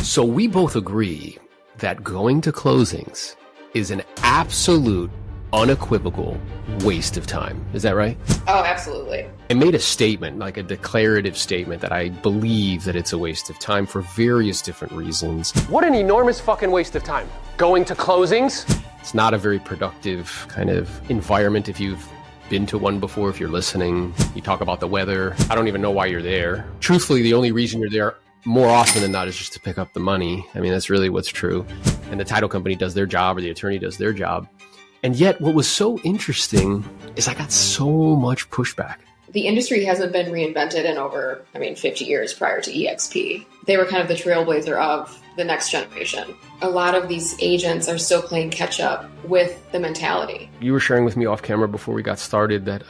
So we both agree that going to closings is an absolute, unequivocal waste of time. Is that right? Oh, absolutely. I made a statement, like a declarative statement, that I believe that it's a waste of time for various different reasons. What an enormous fucking waste of time. Going to closings? It's not a very productive kind of environment if you've been to one before, if you're listening. You talk about the weather. I don't even know why you're there. Truthfully, the only reason you're there more often than not is just to pick up the money. I mean, that's really what's true. And the title company does their job, or the attorney does their job. And yet what was so interesting is I got so much pushback. The industry hasn't been reinvented in over, 50 years prior to eXp. They were kind of the trailblazer of the next generation. A lot of these agents are still playing catch up with the mentality. You were sharing with me off camera before we got started that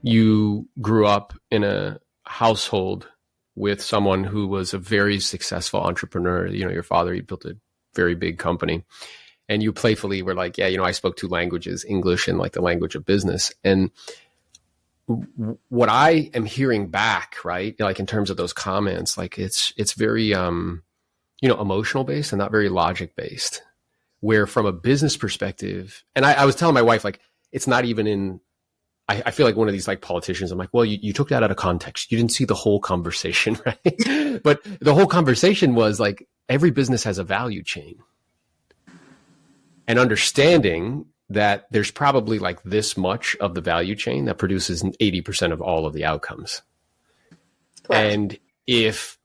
you grew up in a household with someone who was a very successful entrepreneur. You know, your father, he built a very big company. And you playfully were like, yeah, I spoke two languages, English and like the language of business. And what I am hearing back, right, like in terms of those comments, like it's very, emotional based and not very logic based, where from a business perspective, and I was telling my wife, like, it's not even in, I feel like one of these like politicians. I'm like, well, you took that out of context. You didn't see the whole conversation, right? But the whole conversation was like, every business has a value chain. And understanding that there's probably like this much of the value chain that produces 80% of all of the outcomes. Correct. And if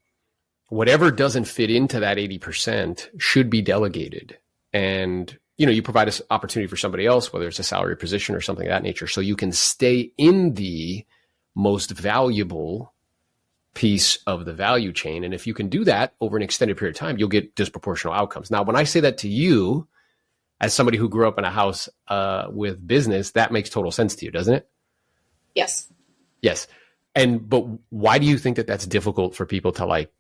whatever doesn't fit into that 80% should be delegated, and you provide an opportunity for somebody else, whether it's a salary position or something of that nature, so you can stay in the most valuable piece of the value chain. And if you can do that over an extended period of time, you'll get disproportional outcomes. Now, when I say that to you, as somebody who grew up in a house with business, that makes total sense to you, doesn't it? Yes. Yes. But why do you think that that's difficult for people to like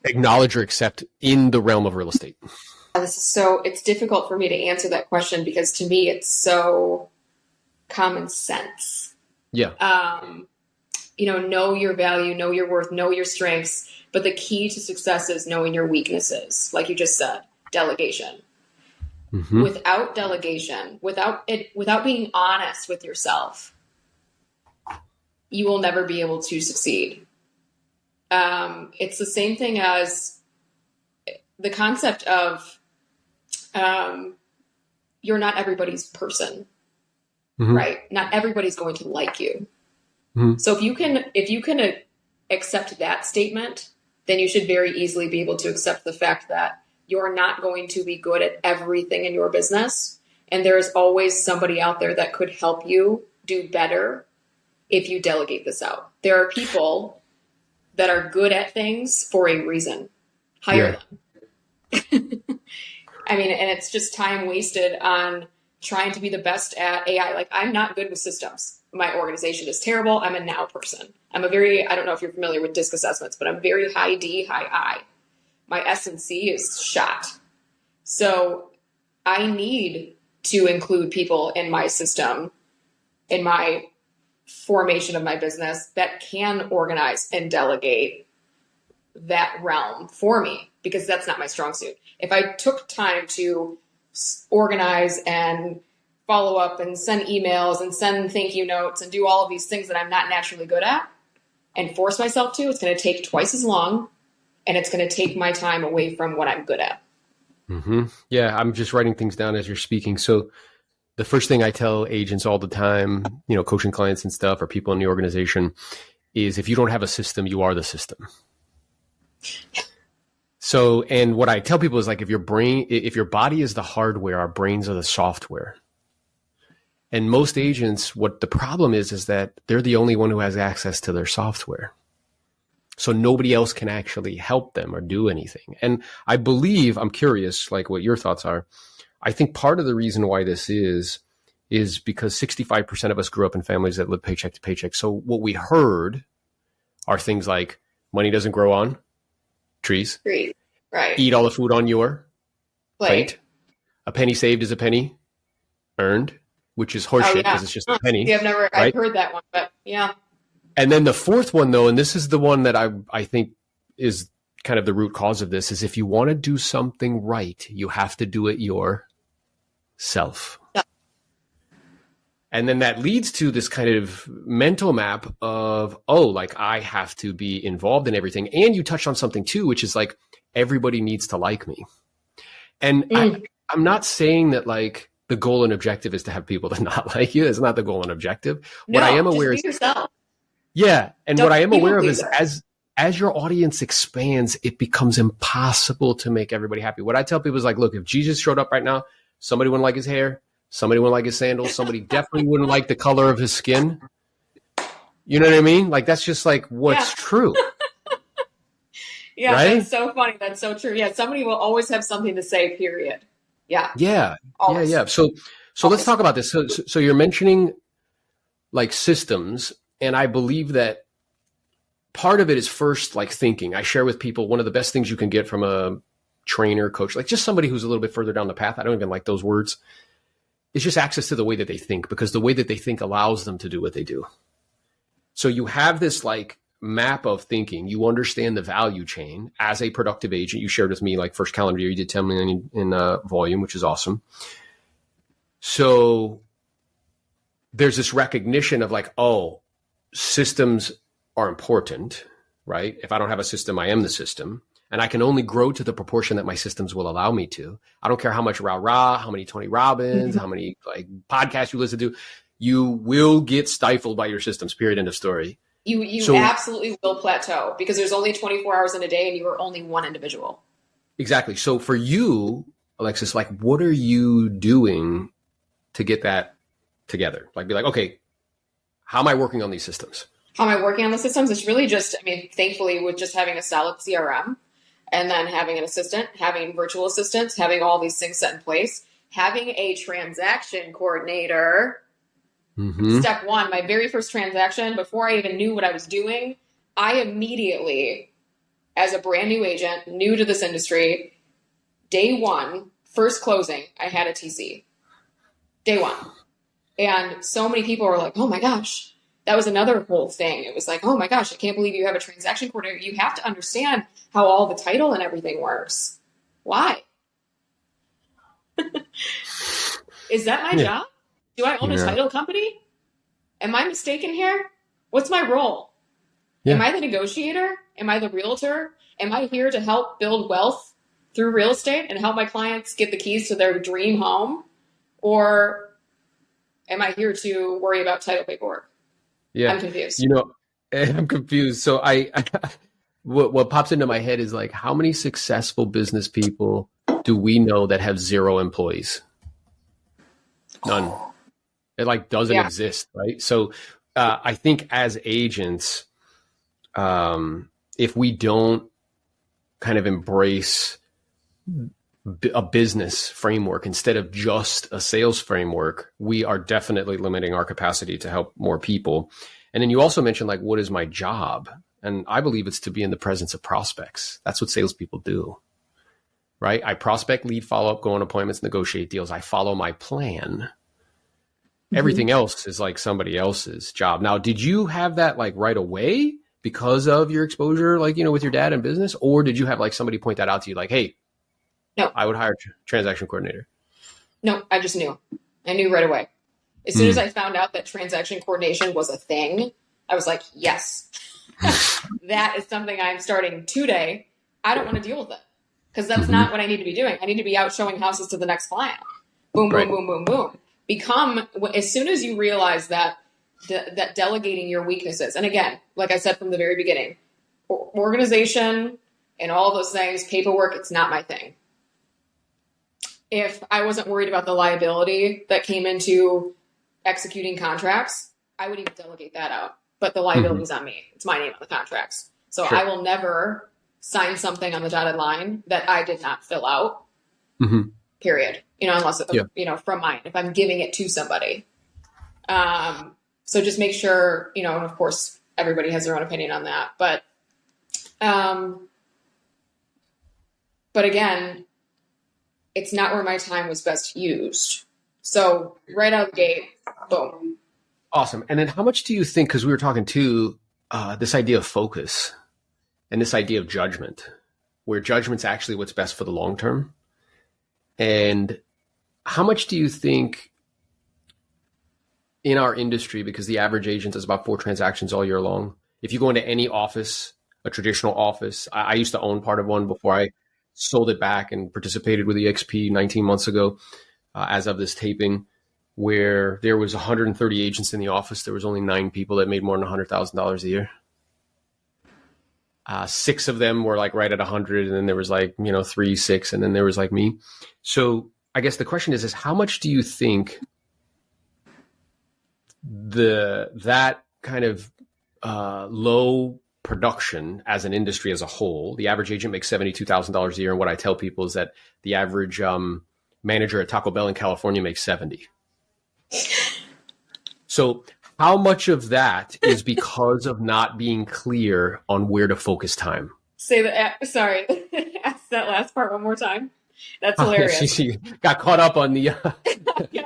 acknowledge or accept in the realm of real estate? It's difficult for me to answer that question because to me, it's so common sense. Yeah. Know your value, know your worth, know your strengths. But the key to success is knowing your weaknesses. Like you just said, delegation. Mm-hmm. Without delegation, without being honest with yourself, you will never be able to succeed. It's the same thing as the concept of you're not everybody's person, mm-hmm. right? Not everybody's going to like you. Mm-hmm. So if you can accept that statement, then you should very easily be able to accept the fact that you're not going to be good at everything in your business. And there is always somebody out there that could help you do better if you delegate this out. There are people that are good at things for a reason. Hire them. And it's just time wasted on trying to be the best at AI. Like, I'm not good with systems. My organization is terrible. I'm a now person. I don't know if you're familiar with DISC assessments, but I'm very high D, high I. My S&C is shot. So I need to include people in my system, in my formation of my business, that can organize and delegate that realm for me, because that's not my strong suit. If I took time to organize and follow up and send emails and send thank you notes and do all of these things that I'm not naturally good at and force myself to, it's going to take twice as long. And it's going to take my time away from what I'm good at. Mm-hmm. Yeah, I'm just writing things down as you're speaking. So the first thing I tell agents all the time, coaching clients and stuff, or people in the organization, is if you don't have a system, you are the system. So, and what I tell people is like, if your body is the hardware, our brains are the software. And most agents, what the problem is that they're the only one who has access to their software. So nobody else can actually help them or do anything. And I believe, I'm curious, like what your thoughts are. I think part of the reason why this is because 65% of us grew up in families that live paycheck to paycheck. So what we heard are things like money doesn't grow on trees. Right. Eat all the food on your plate. A penny saved is a penny earned, which is horseshit because it's just a penny. See, I've heard that one, but yeah. And then the fourth one, though, and this is the one that I think is kind of the root cause of this is if you want to do something right, you have to do it yourself. Yeah. And then that leads to this kind of mental map of, oh, like I have to be involved in everything. And you touched on something too, which is like, everybody needs to like me. And I'm not saying that like the goal and objective is to have people that not like you. It's not the goal and objective. No, what I am aware is yourself. Yeah. And what I am aware of is that. as your audience expands, it becomes impossible to make everybody happy. What I tell people is like, look, if Jesus showed up right now, somebody wouldn't like his hair. Somebody wouldn't like his sandals. Somebody definitely wouldn't like the color of his skin. You know what I mean? Like, that's just like what's true. Yeah, right? That's so funny. That's so true. Yeah, somebody will always have something to say, period. Yeah. Yeah. Always. Yeah. So let's talk about this. So you're mentioning like systems, and I believe that part of it is first like thinking. I share with people one of the best things you can get from a trainer, coach, like just somebody who's a little bit further down the path. I don't even like those words. It's just access to the way that they think, because the way that they think allows them to do what they do. So you have this like map of thinking. You understand the value chain as a productive agent. You shared with me like first calendar year, you did 10 million in volume, which is awesome. So there's this recognition of like, oh, systems are important, right? If I don't have a system, I am the system. And I can only grow to the proportion that my systems will allow me to. I don't care how much rah-rah, how many Tony Robbins, how many like podcasts you listen to. You will get stifled by your systems, period, end of story. You absolutely will plateau, because there's only 24 hours in a day and you are only one individual. Exactly. So for you, Alexis, like what are you doing to get that together? Like be like, okay, how am I working on these systems? How am I working on the systems? It's really just, I mean, thankfully with just having a solid CRM, and then having an assistant, having virtual assistants, having all these things set in place, having a transaction coordinator. Step one, my very first transaction, before I even knew what I was doing, I immediately, as a brand new agent, new to this industry, day one, first closing, I had a TC. Day one. And so many people were like, oh my gosh, that was another whole thing. It was like, oh my gosh, I can't believe you have a transaction coordinator. You have to understand how all the title and everything works. Why? Is that my job? Do I own a title company? Am I mistaken here? What's my role? Am I the negotiator? Am I the realtor? Am I here to help build wealth through real estate and help my clients get the keys to their dream home? Or am I here to worry about title paperwork? Yeah. I'm confused. You know, I'm confused. So what pops into my head is like, how many successful business people do we know that have 0 employees? None. It like doesn't exist, right? So I think as agents, if we don't kind of embrace a business framework instead of just a sales framework, we are definitely limiting our capacity to help more people. And then you also mentioned like, what is my job? And I believe it's to be in the presence of prospects. That's what salespeople do, right? I prospect, lead, follow up, go on appointments, negotiate deals. I follow my plan. Everything else is like somebody else's job. Now, did you have that like right away because of your exposure, like, you know, with your dad in business? Or did you have like somebody point that out to you like, hey, no, I would hire a transaction coordinator? No, I just knew. I knew right away. As soon as I found out that transaction coordination was a thing, I was like, yes, that is something I'm starting today. I don't want to deal with it because that's not what I need to be doing. I need to be out showing houses to the next client. Boom, boom, boom, boom, boom. As soon as you realize that delegating your weaknesses, and again, like I said from the very beginning, organization and all those things, paperwork, it's not my thing. If I wasn't worried about the liability that came into executing contracts, I would even delegate that out. But the liability is on me. It's my name on the contracts. So I will never sign something on the dotted line that I did not fill out. Period. You know, unless it's, you know, from mine, if I'm giving it to somebody. So just make sure, you know, and of course everybody has their own opinion on that, but again, it's not where my time was best used. So right out of the gate, boom. Awesome. And then how much do you think, because we were talking to this idea of focus and this idea of judgment, where judgment's actually what's best for the long term? And how much do you think in our industry, because the average agent does about 4 transactions all year long, if you go into any office, a traditional office, I used to own part of one before I sold it back and participated with eXp 19 months ago, as of this taping, where there was 130 agents in the office. There was only 9 people that made more than $100,000 a year. 6 of them were like right at 100, and then there was like, 3, 6, and then there was like me. So I guess the question is how much do you think that kind of low production as an industry as a whole, the average agent makes $72,000 a year, and what I tell people is that the average manager at Taco Bell in California makes 70. So how much of that is because of not being clear on where to focus time? Say that. Sorry. Ask that last part one more time. That's hilarious. She got caught up on the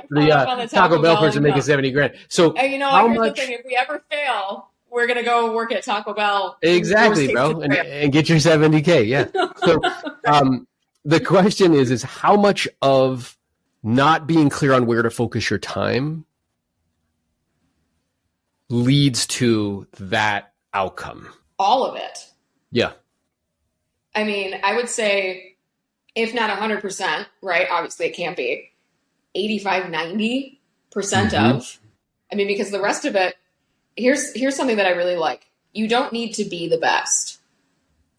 the Taco Bell person making 70 grand. So and how here's much? The thing: if we ever fail, we're gonna go work at Taco Bell. Exactly, bro, and get your 70K. Yeah. So the question is how much of not being clear on where to focus your time leads to that outcome? All of it. Yeah. I mean, I would say, if not 100%, right? Obviously it can't be 85, 90% of, I mean, because the rest of it, here's something that I really like. You don't need to be the best.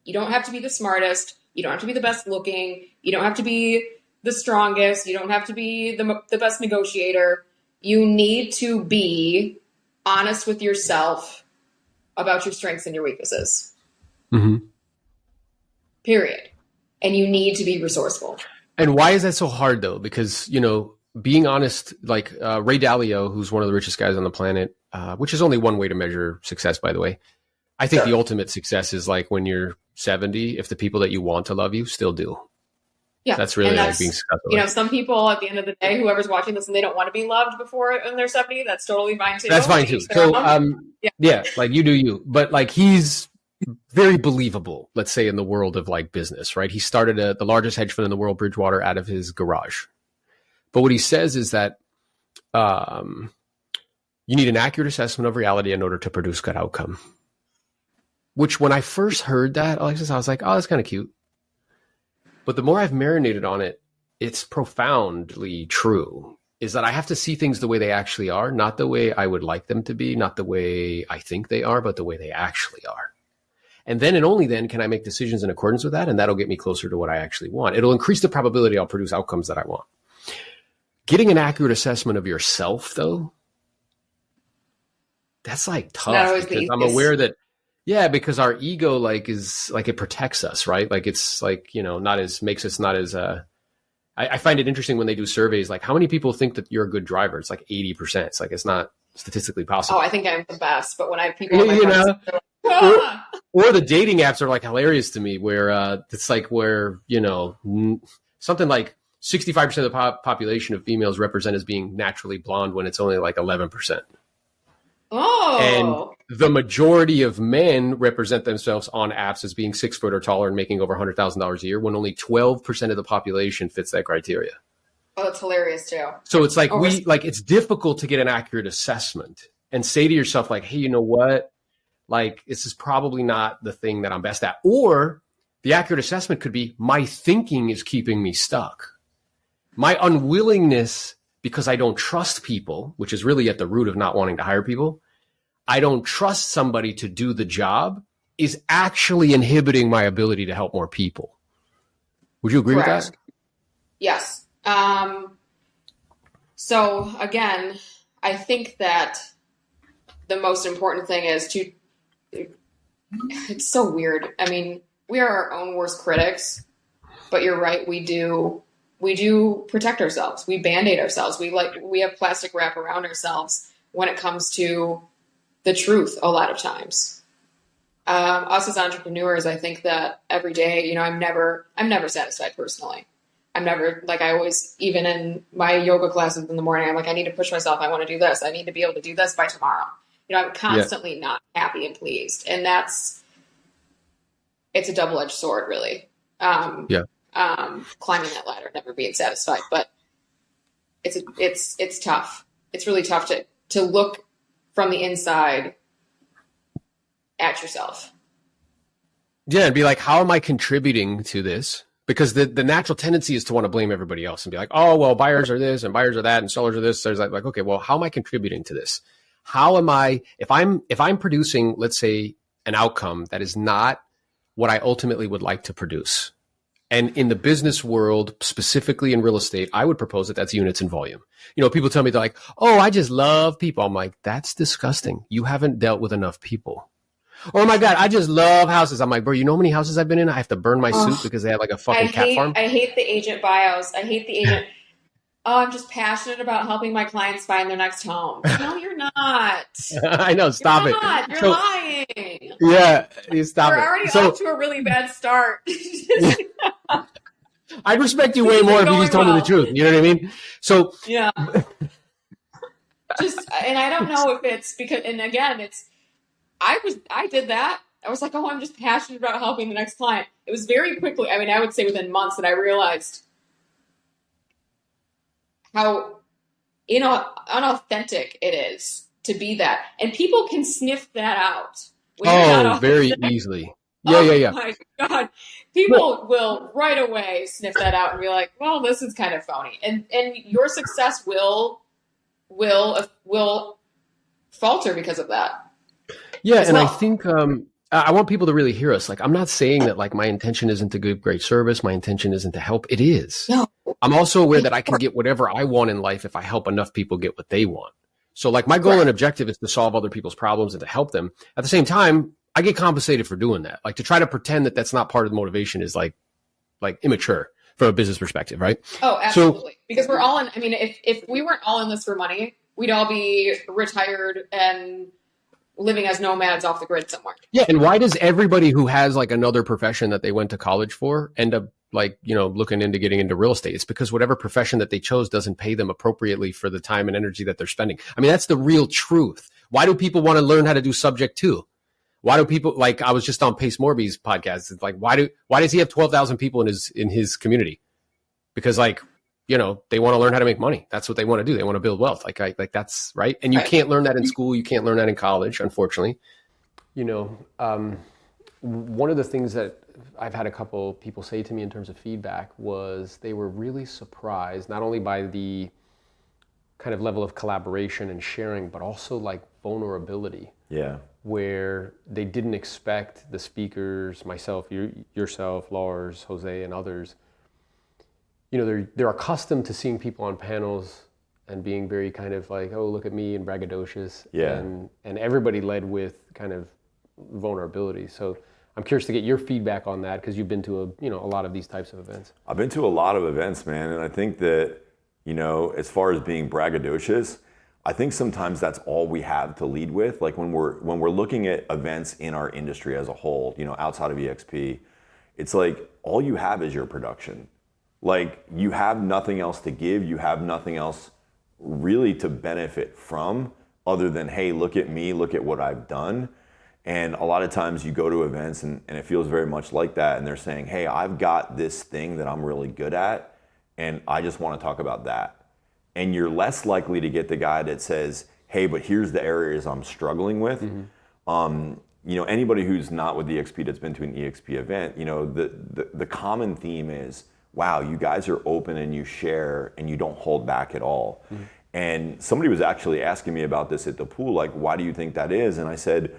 You don't have to be the smartest. You don't have to be the best looking. You don't have to be the strongest. You don't have to be the best negotiator. You need to be honest with yourself about your strengths and your weaknesses. Period. And you need to be resourceful. And why is that so hard, though? Because, being honest, like Ray Dalio, who's one of the richest guys on the planet, which is only one way to measure success, by the way. I think the ultimate success is like when you're 70, if the people that you want to love you still do. Yeah. That's really like being successful. Some people at the end of the day, whoever's watching this and they don't want to be loved before when they're 70, that's totally fine too. That's fine too. So, like you do you. But like he's very believable, let's say, in the world of like business, right? He started the largest hedge fund in the world, Bridgewater, out of his garage. But what he says is that you need an accurate assessment of reality in order to produce good outcome. Which when I first heard that, Alexis, I was like, oh, that's kind of cute. But the more I've marinated on it, it's profoundly true, is that I have to see things the way they actually are, not the way I would like them to be, not the way I think they are, but the way they actually are. And then and only then can I make decisions in accordance with that, and that'll get me closer to what I actually want. It'll increase the probability I'll produce outcomes that I want. Getting an accurate assessment of yourself, though, that's like tough. Because I'm aware that, because our ego is like it protects us, right? Like it's like, makes us not as I find it interesting when they do surveys, like how many people think that you're a good driver? It's like 80%. It's like it's not statistically possible. Oh, I think I'm the best, but when I have people or the dating apps are like hilarious to me, where it's like where something like 65% of the population of females represent as being naturally blonde when it's only like 11%. Oh. And the majority of men represent themselves on apps as being 6 foot or taller and making over $100,000 a year, when only 12% of the population fits that criteria. Oh, that's hilarious too. So it's like it's difficult to get an accurate assessment and say to yourself, like, hey, you know what? Like, this is probably not the thing that I'm best at. Or the accurate assessment could be my thinking is keeping me stuck. My unwillingness, because I don't trust people, which is really at the root of not wanting to hire people. I don't trust somebody to do the job, is actually inhibiting my ability to help more people. Would you agree with that? Yes. So again, I think that the most important thing is it's so weird. I mean, we are our own worst critics, but you're right. We do protect ourselves. We Band-Aid ourselves. We have plastic wrap around ourselves when it comes to the truth a lot of times. Us as entrepreneurs, I think that every day, I'm never satisfied personally. I'm never, like, I always, even in my yoga classes in the morning, I'm like, I need to push myself. I want to do this. I need to be able to do this by tomorrow. I'm constantly not happy and pleased. And it's a double-edged sword, really. Yeah. climbing that ladder, never being satisfied. But it's tough. It's really tough to look from the inside at yourself. Yeah, and be like, how am I contributing to this? Because the natural tendency is to want to blame everybody else and be like, oh, well, buyers are this and buyers are that and sellers are this. There's like, okay, well, how am I contributing to this? How am I, if I'm producing, let's say, an outcome that is not what I ultimately would like to produce. And in the business world, specifically in real estate, I would propose that that's units and volume. People tell me they're like, oh, I just love people. I'm like, that's disgusting. You haven't dealt with enough people. Oh my God, I just love houses. I'm like, bro, you know how many houses I've been in? I have to burn my suit because they have like a fucking cat farm. I hate the agent bios. I hate the agent. Oh, I'm just passionate about helping my clients find their next home. No, you're not. I know. Stop it. You're lying. Yeah, you stop it. We're already off to a really bad start. I'd respect you way more if you just told me the truth. You know what I mean? So yeah. And I don't know if it's because, and again, I did that. I was like, oh, I'm just passionate about helping the next client. It was very quickly. I mean, I would say within months that I realized how, unauthentic it is to be that. And people can sniff that out. Very easily. Yeah. Oh my God. People will right away sniff that out and be like, well, this is kind of phony. And your success will falter because of that. Yeah. And I think, I want people to really hear us. Like, I'm not saying that like my intention isn't to give great service. My intention isn't to help. It is. No. I'm also aware that I can get whatever I want in life if I help enough people get what they want. So like my goal and objective is to solve other people's problems and to help them. At the same time, I get compensated for doing that. Like to try to pretend that that's not part of the motivation is like immature from a business perspective, right? Oh, absolutely. So, because we're all in, I mean, if we weren't all in this for money, we'd all be retired and living as nomads off the grid somewhere. Yeah. And why does everybody who has like another profession that they went to college for end up like, looking into getting into real estate? It's because whatever profession that they chose doesn't pay them appropriately for the time and energy that they're spending. I mean, that's the real truth. Why do people want to learn how to do subject to? Why do people, like I was just on Pace Morby's podcast. It's like, why does he have 12,000 people in his community? Because they want to learn how to make money. That's what they want to do. They want to build wealth. Like that's right. And you can't learn that in school. You can't learn that in college, unfortunately. One of the things that I've had a couple people say to me in terms of feedback was they were really surprised, not only by the kind of level of collaboration and sharing, but also like vulnerability. Yeah. Where they didn't expect the speakers, myself, yourself, Lars, Jose, and others, they're accustomed to seeing people on panels and being very kind of like, oh, look at me and braggadocious. Yeah. And everybody led with kind of vulnerability. So I'm curious to get your feedback on that because you've been to a lot of these types of events. I've been to a lot of events, man, and I think that, as far as being braggadocious, I think sometimes that's all we have to lead with. Like when we're looking at events in our industry as a whole, outside of eXp, it's like all you have is your production. Like you have nothing else to give. You have nothing else really to benefit from other than, hey, look at me, look at what I've done. And a lot of times you go to events and it feels very much like that. And they're saying, hey, I've got this thing that I'm really good at, and I just want to talk about that. And you're less likely to get the guy that says, hey, but here's the areas I'm struggling with. Mm-hmm. Anybody who's not with eXp that's been to an eXp event, the common theme is, wow, you guys are open and you share and you don't hold back at all. Mm-hmm. And somebody was actually asking me about this at the pool, like, why do you think that is? And I said,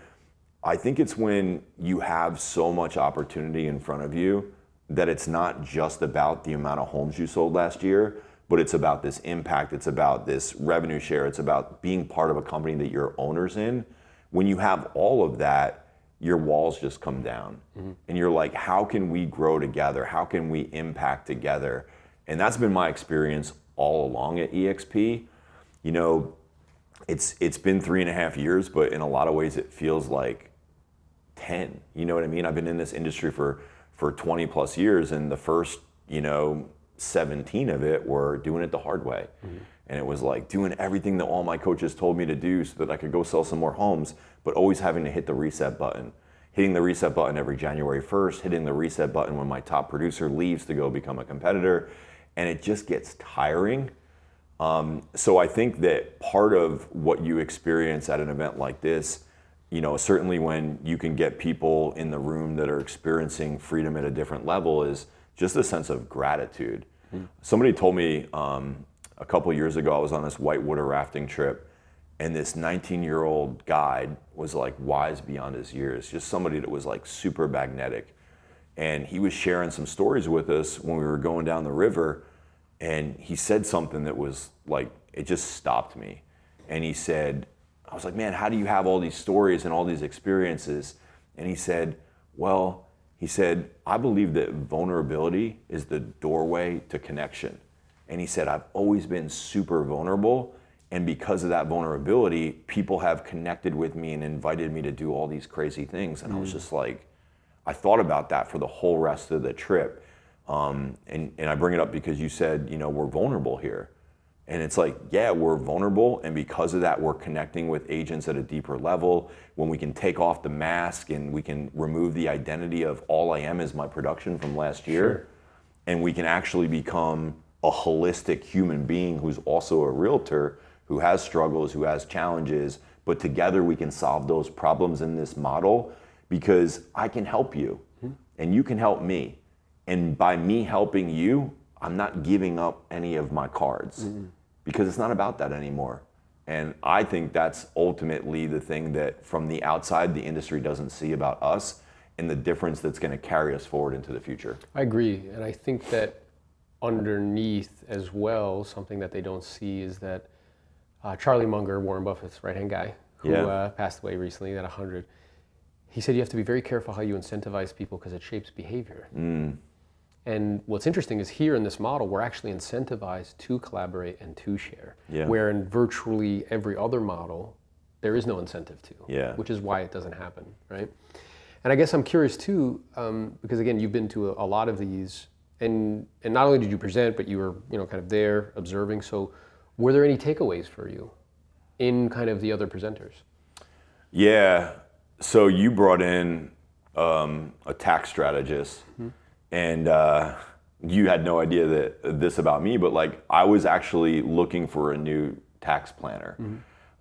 I think it's when you have so much opportunity in front of you that it's not just about the amount of homes you sold last year, but it's about this impact, it's about this revenue share, it's about being part of a company that you're owners in. When you have all of that, your walls just come down. Mm-hmm. And you're like, how can we grow together? How can we impact together? And that's been my experience all along at eXp. It's been 3.5 years, but in a lot of ways it feels like 10. You know what I mean? I've been in this industry for 20 plus years, and the first, 17 of it were doing it the hard way. Mm-hmm. And it was like doing everything that all my coaches told me to do so that I could go sell some more homes, but always having to hit the reset button, hitting the reset button every January 1st, hitting the reset button when my top producer leaves to go become a competitor, and it just gets tiring. So I think that part of what you experience at an event like this, certainly when you can get people in the room that are experiencing freedom at a different level, is just a sense of gratitude. Somebody told me a couple years ago, I was on this whitewater rafting trip, and this 19-year-old guide was like wise beyond his years, just somebody that was like super magnetic. And he was sharing some stories with us when we were going down the river, and he said something that was like, it just stopped me. And he said, I was like, man, how do you have all these stories and all these experiences? And he said, I believe that vulnerability is the doorway to connection. And he said, I've always been super vulnerable. And because of that vulnerability, people have connected with me and invited me to do all these crazy things. And I was just like, I thought about that for the whole rest of the trip. And I bring it up because you said, we're vulnerable here. And it's like, yeah, we're vulnerable. And because of that, we're connecting with agents at a deeper level. When we can take off the mask and we can remove the identity of all I am is my production from last year. Sure. And we can actually become a holistic human being who's also a realtor, who has struggles, who has challenges, but together we can solve those problems in this model, because I can help you and you can help me. And by me helping you, I'm not giving up any of my cards, because it's not about that anymore. And I think that's ultimately the thing that from the outside, the industry doesn't see about us, and the difference that's going to carry us forward into the future. I agree. And I think that underneath as well, something that they don't see is that Charlie Munger, Warren Buffett's right-hand guy, who passed away recently at 100, he said you have to be very careful how you incentivize people because it shapes behavior. And what's interesting is here in this model, we're actually incentivized to collaborate and to share, where in virtually every other model, there is no incentive to, which is why it doesn't happen, right? And I guess I'm curious too, because again, you've been to a lot of these, and not only did you present, but you were kind of there observing. So were there any takeaways for you in kind of the other presenters? Yeah, so you brought in a tax strategist, and you had no idea this about me, but like I was actually looking for a new tax planner.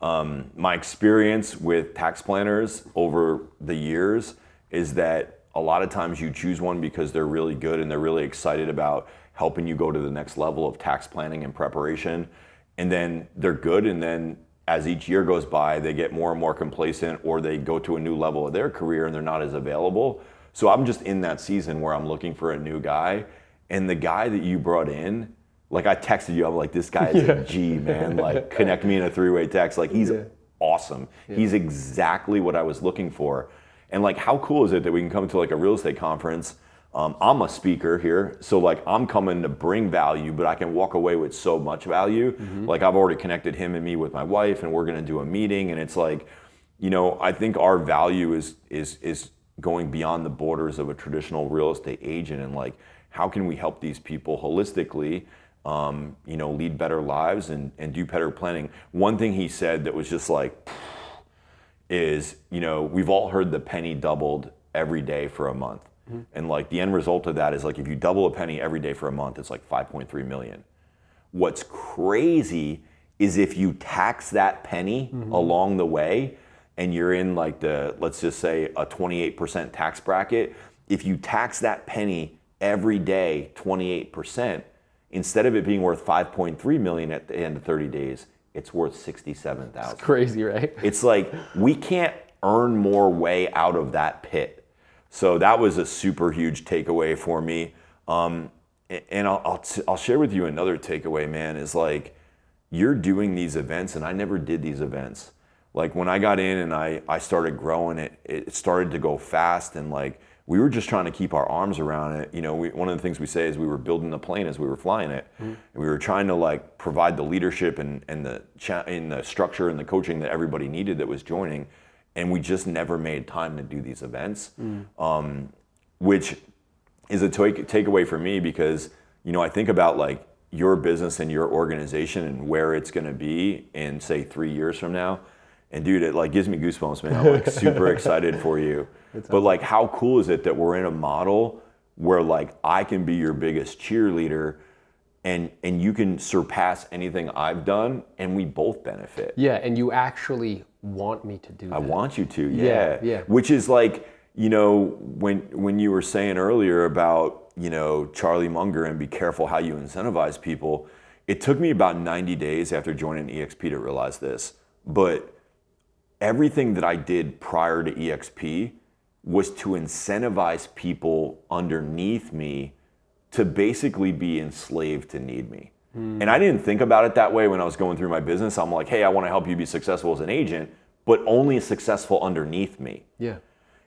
My experience with tax planners over the years is that a lot of times you choose one because they're really good and they're really excited about helping you go to the next level of tax planning and preparation. And then they're good, and then as each year goes by, they get more and more complacent, or they go to a new level of their career and they're not as available. So I'm just in that season where I'm looking for a new guy. And the guy that you brought in, like I texted you, I'm like, this guy is a G, man. Like connect me in a three-way text. Like he's awesome. He's exactly what I was looking for. And like, how cool is it that we can come to like a real estate conference? I'm a speaker here, so like I'm coming to bring value, but I can walk away with so much value. Like I've already connected him and me with my wife, and we're gonna do a meeting. And it's like, I think our value is going beyond the borders of a traditional real estate agent, and like, how can we help these people holistically, lead better lives and do better planning? One thing he said that was just like, is, we've all heard the penny doubled every day for a month. And like the end result of that is like, if you double a penny every day for a month, it's like 5.3 million. What's crazy is if you tax that penny along the way, and you're in like let's just say a 28% tax bracket, if you tax that penny every day 28%, instead of it being worth 5.3 million at the end of 30 days, it's worth 67,000. It's crazy, right? It's like, we can't earn more way out of that pit. So that was a super huge takeaway for me. And I'll share with you another takeaway, man, is like, you're doing these events, and I never did these events. Like when I got in and I started growing, it started to go fast, and like, we were just trying to keep our arms around it. One of the things we say is we were building the plane as we were flying it. And we were trying to like provide the leadership and the structure and the coaching that everybody needed that was joining. And we just never made time to do these events, which is a takeaway for me, because, I think about like your business and your organization and where it's going to be in say 3 years from now. And dude, it like gives me goosebumps, man. I'm like super excited for you. But like, how cool is it that we're in a model where like I can be your biggest cheerleader and you can surpass anything I've done and we both benefit. Yeah, and you actually want me to do that. I want you to, yeah. Which is like, you know, when you were saying earlier about, you know, Charlie Munger and be careful how you incentivize people, it took me about 90 days after joining eXp to realize this. But everything that I did prior to eXp was to incentivize people underneath me to basically be enslaved to need me. And I didn't think about it that way when I was going through my business. I'm like, hey, I want to help you be successful as an agent, but only successful underneath me. Yeah.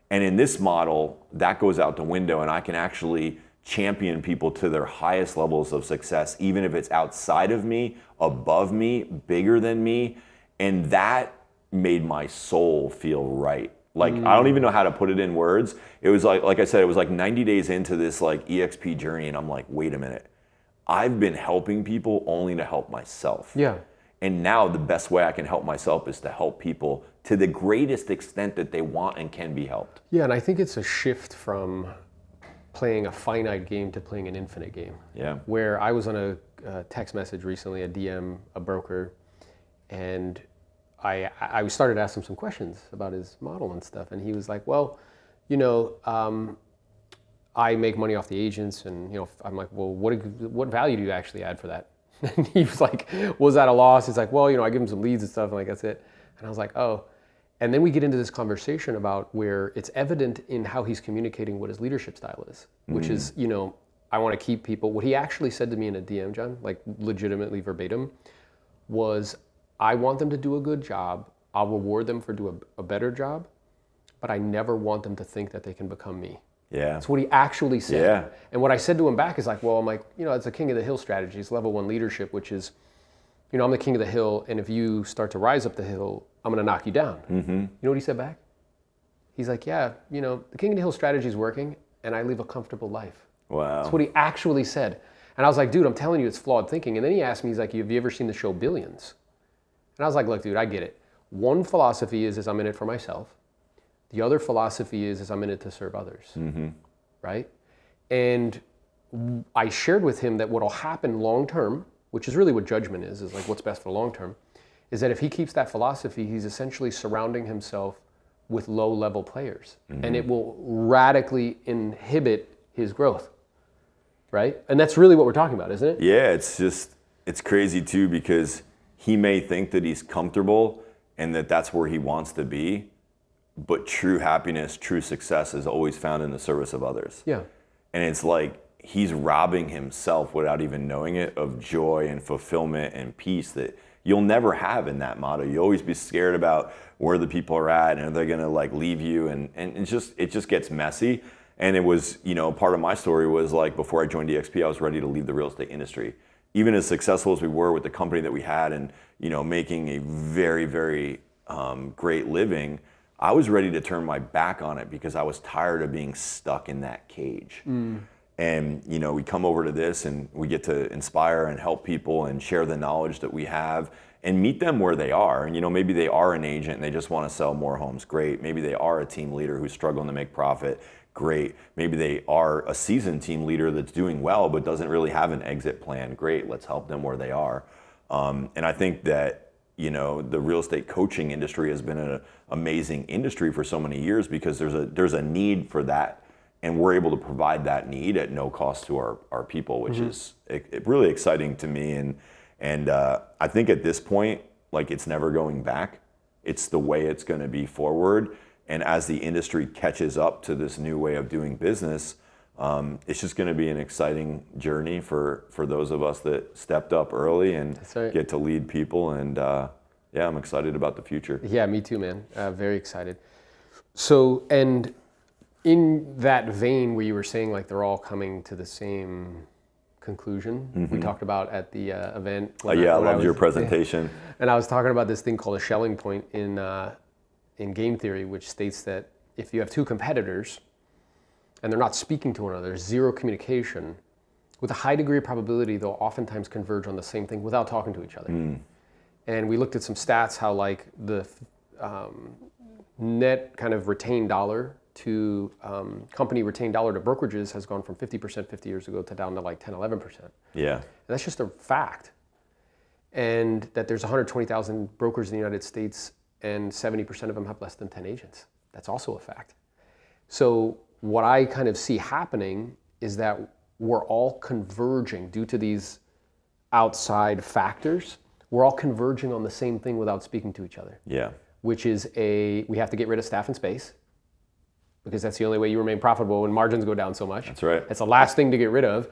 And in this model, that goes out the window, and I can actually champion people to their highest levels of success, even if it's outside of me, above me, bigger than me. And that made my soul feel right. Like, I don't even know how to put it in words. It was like I said, it was like 90 days into this like eXp journey, and I'm like, wait a minute. I've been helping people only to help myself. Yeah. And now the best way I can help myself is to help people to the greatest extent that they want and can be helped. Yeah, and I think it's a shift from playing a finite game to playing an infinite game. Yeah. Where I was on a text message recently, a DM, a broker, and I started to ask him some questions about his model and stuff, and he was like, well, you know, I make money off the agents, and you know, I'm like, well, what value do you actually add for that? And he was like, was that a loss? He's like, well, you know, I give him some leads and stuff, and like, that's it. And I was like, oh. And then we get into this conversation about where it's evident in how he's communicating what his leadership style is, which is, you know, I want to keep people. What he actually said to me in a DM, John, like legitimately verbatim, was, I want them to do a good job. I'll reward them for doing a better job, but I never want them to think that they can become me. Yeah. That's what he actually said. Yeah. And what I said to him back is like, well, I'm like, you know, it's a king of the hill strategy. It's level 1 leadership, which is, you know, I'm the king of the hill, and if you start to rise up the hill, I'm going to knock you down. Mm-hmm. You know what he said back? He's like, yeah, you know, the king of the hill strategy is working, and I live a comfortable life. Wow. That's what he actually said. And I was like, dude, I'm telling you, it's flawed thinking. And then he asked me, he's like, have you ever seen the show Billions? And I was like, look, dude, I get it. One philosophy is I'm in it for myself. The other philosophy is I'm in it to serve others. Mm-hmm. Right? And I shared with him that what'll happen long term, which is really what judgment is like what's best for long term, is that if he keeps that philosophy, he's essentially surrounding himself with low-level players. Mm-hmm. And it will radically inhibit his growth. Right? And that's really what we're talking about, isn't it? Yeah, it's crazy too, because he may think that he's comfortable and that that's where he wants to be, but true happiness, true success is always found in the service of others. Yeah. And it's like he's robbing himself without even knowing it of joy and fulfillment and peace that you'll never have in that motto. You always be scared about where the people are at and are they gonna like leave you, and it just gets messy. And it was, you know, part of my story was like before I joined eXp, I was ready to leave the real estate industry. Even as successful as we were with the company that we had and, you know, making a very, very great living, I was ready to turn my back on it because I was tired of being stuck in that cage. And, you know, we come over to this and we get to inspire and help people and share the knowledge that we have and meet them where they are. And, you know, maybe they are an agent and they just want to sell more homes. Great. Maybe they are a team leader who's struggling to make profit. Great. Maybe they are a seasoned team leader that's doing well but doesn't really have an exit plan. Great. Let's help them where they are. And I think that, you know, the real estate coaching industry has been an amazing industry for so many years because there's a need for that. And we're able to provide that need at no cost to our people, which is really exciting to me. And I think at this point, like, it's never going back. It's the way it's going to be forward. And as the industry catches up to this new way of doing business, it's just going to be an exciting journey for those of us that stepped up early and get to lead people. And yeah, I'm excited about the future. Yeah, me too, man. Very excited. So, and in that vein where you were saying like they're all coming to the same conclusion, we talked about at the event. I loved your presentation. And I was talking about this thing called a Schelling point in game theory, which states that if you have two competitors and they're not speaking to one another, there's zero communication, with a high degree of probability they'll oftentimes converge on the same thing without talking to each other. And we looked at some stats how like the net kind of retained dollar to company retained dollar to brokerages has gone from 50% 50 years ago to down to like 10, 11%. Yeah. And that's just a fact. And that there's 120,000 brokers in the United States and 70% of them have less than 10 agents. That's also a fact. So what I kind of see happening is that we're all converging due to these outside factors. We're all converging on the same thing without speaking to each other. Yeah. Which is we have to get rid of staff and space because that's the only way you remain profitable when margins go down so much. That's right. It's the last thing to get rid of,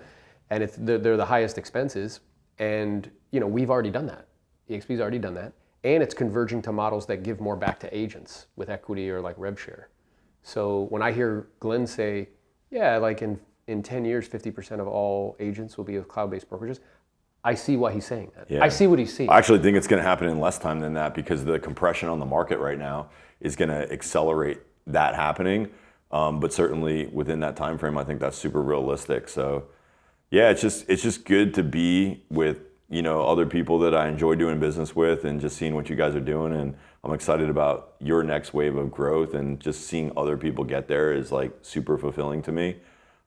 and they're the highest expenses. And we've already done that. eXp's already done that. And it's converging to models that give more back to agents with equity or like rev share. So when I hear Glenn say, yeah, like in 10 years, 50% of all agents will be with cloud-based brokerages, I see why he's saying that. Yeah. I see what he's seeing. I actually think it's going to happen in less time than that because the compression on the market right now is going to accelerate that happening. But certainly within that time frame, I think that's super realistic. So yeah, it's just good to be with other people that I enjoy doing business with and just seeing what you guys are doing. And I'm excited about your next wave of growth, and just seeing other people get there is like super fulfilling to me.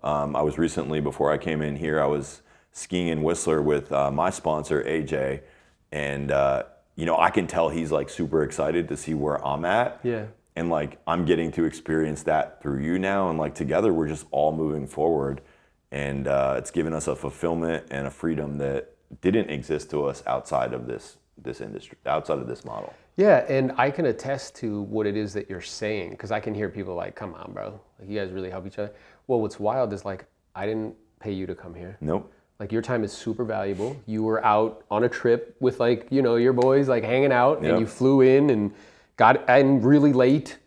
I was recently, before I came in here, I was skiing in Whistler with my sponsor, AJ. And, I can tell he's like super excited to see where I'm at. Yeah. And like, I'm getting to experience that through you now. And like together, we're just all moving forward. And it's given us a fulfillment and a freedom that didn't exist to us outside of this industry, outside of this model. Yeah, and I can attest to what it is that you're saying, because I can hear people like, come on, bro. Like, you guys really help each other. Well, what's wild is like, I didn't pay you to come here. Nope. Like, your time is super valuable. You were out on a trip with like, your boys, like hanging out, and you flew in and got in really late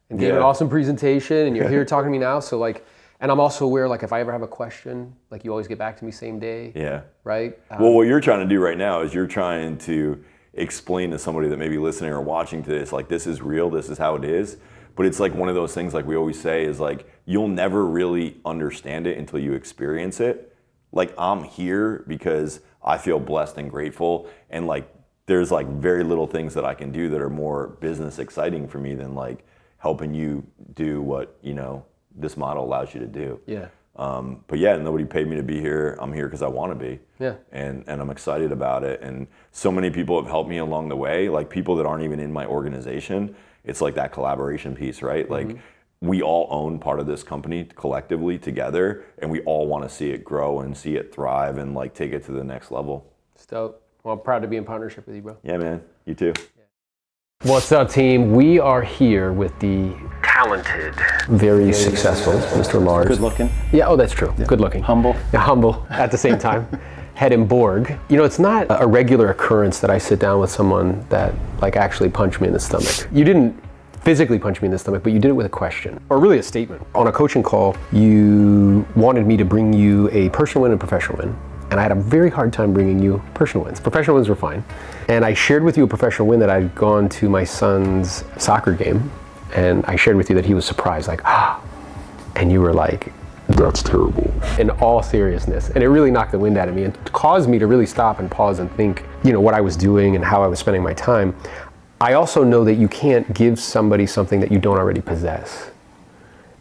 and gave an awesome presentation, and you're here talking to me now. So like, and I'm also aware, like, if I ever have a question, like, you always get back to me same day. Yeah. Right? Well, what you're trying to do right now is you're trying to explain to somebody that may be listening or watching to this, like, this is real, this is how it is. But it's like one of those things, like we always say, is like, you'll never really understand it until you experience it. Like, I'm here because I feel blessed and grateful. And like, there's like very little things that I can do that are more business exciting for me than like helping you do what, this model allows you to do. Yeah. But yeah, nobody paid me to be here. I'm here because I want to be. Yeah. And I'm excited about it. And so many people have helped me along the way, like people that aren't even in my organization. It's like that collaboration piece, right? Mm-hmm. Like, we all own part of this company collectively together, and we all want to see it grow and see it thrive and like take it to the next level. It's dope. Well, I'm proud to be in partnership with you, bro. Yeah, man. You too. What's up, team? We are here with the talented, very successful Mr. Lars. Good looking. Yeah, oh, that's true. Yeah. Good looking. Humble. Yeah, humble at the same time. Head and Borg. It's not a regular occurrence that I sit down with someone that like actually punched me in the stomach. You didn't physically punch me in the stomach, but you did it with a question, or really a statement. On a coaching call, you wanted me to bring you a personal win and professional win. And I had a very hard time bringing you personal wins. Professional wins were fine. And I shared with you a professional win that I'd gone to my son's soccer game. And I shared with you that he was surprised, like, and you were like, that's terrible. In all seriousness. And it really knocked the wind out of me and caused me to really stop and pause and think, what I was doing and how I was spending my time. I also know that you can't give somebody something that you don't already possess.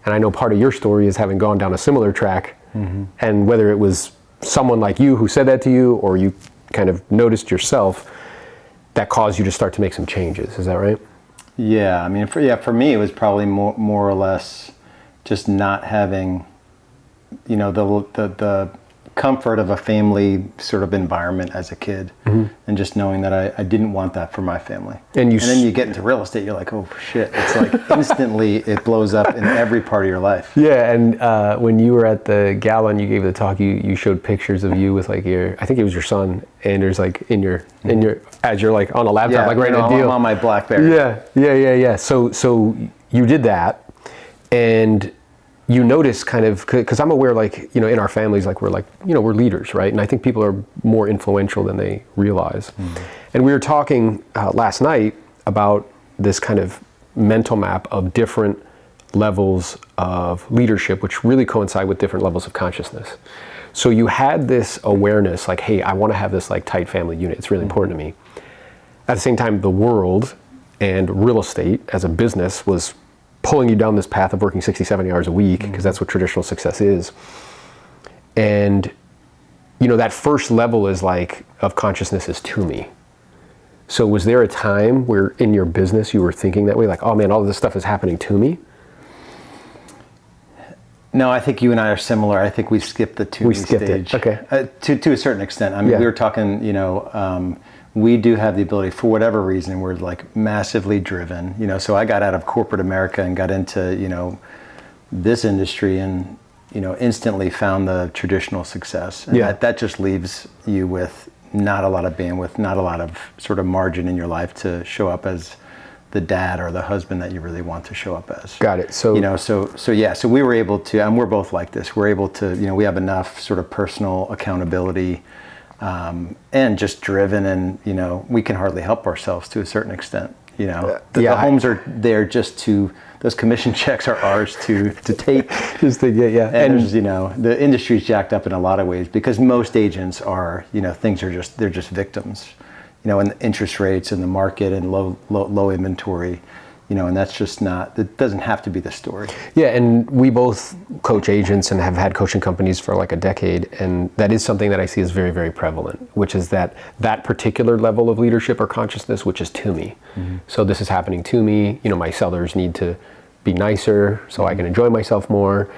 And I know part of your story is having gone down a similar track, and whether it was someone like you who said that to you, or you kind of noticed yourself, that caused you to start to make some changes. Is that right? Yeah, I mean, for me, it was probably more or less just not having, the comfort of a family sort of environment as a kid, and just knowing that I didn't want that for my family. And then you get into real estate, you're like, oh shit! It's like instantly it blows up in every part of your life. Yeah, and when you were at the gala and you gave the talk, you showed pictures of you with like I think it was your son, and there's like in your as you're like on a laptop, like writing a deal. I'm on my BlackBerry. Yeah. So you did that, and you notice kind of, because I'm aware, like, in our families, like, we're leaders, right? And I think people are more influential than they realize. And we were talking last night about this kind of mental map of different levels of leadership, which really coincide with different levels of consciousness. So you had this awareness, like, hey, I want to have this like tight family unit. It's really important to me. At the same time, the world and real estate as a business was pulling you down this path of working 60, 70 hours a week, because that's what traditional success is. And, that first level is like, of consciousness is to me. So was there a time where in your business you were thinking that way, like, oh man, all of this stuff is happening to me? No, I think you and I are similar. I think we skipped the to me stage. Okay. To a certain extent. I mean, we were talking, we do have the ability, for whatever reason, we're like massively driven, so I got out of corporate America and got into, this industry and, instantly found the traditional success. And that just leaves you with not a lot of bandwidth, not a lot of sort of margin in your life to show up as the dad or the husband that you really want to show up as. Got it. So, so we were able to, and we're both like this, we're able to, we have enough sort of personal accountability, and just driven, and, we can hardly help ourselves to a certain extent. The homes are there just to, those commission checks are ours to take. Just to get, And the industry's jacked up in a lot of ways because most agents are, things are they're just victims, and the interest rates and the market and low inventory, and that's just it doesn't have to be the story. Yeah, and we both coach agents and have had coaching companies for like a decade, and that is something that I see as very, very prevalent, which is that particular level of leadership or consciousness, which is to me. Mm-hmm. So this is happening to me, my sellers need to be nicer so I can enjoy myself more,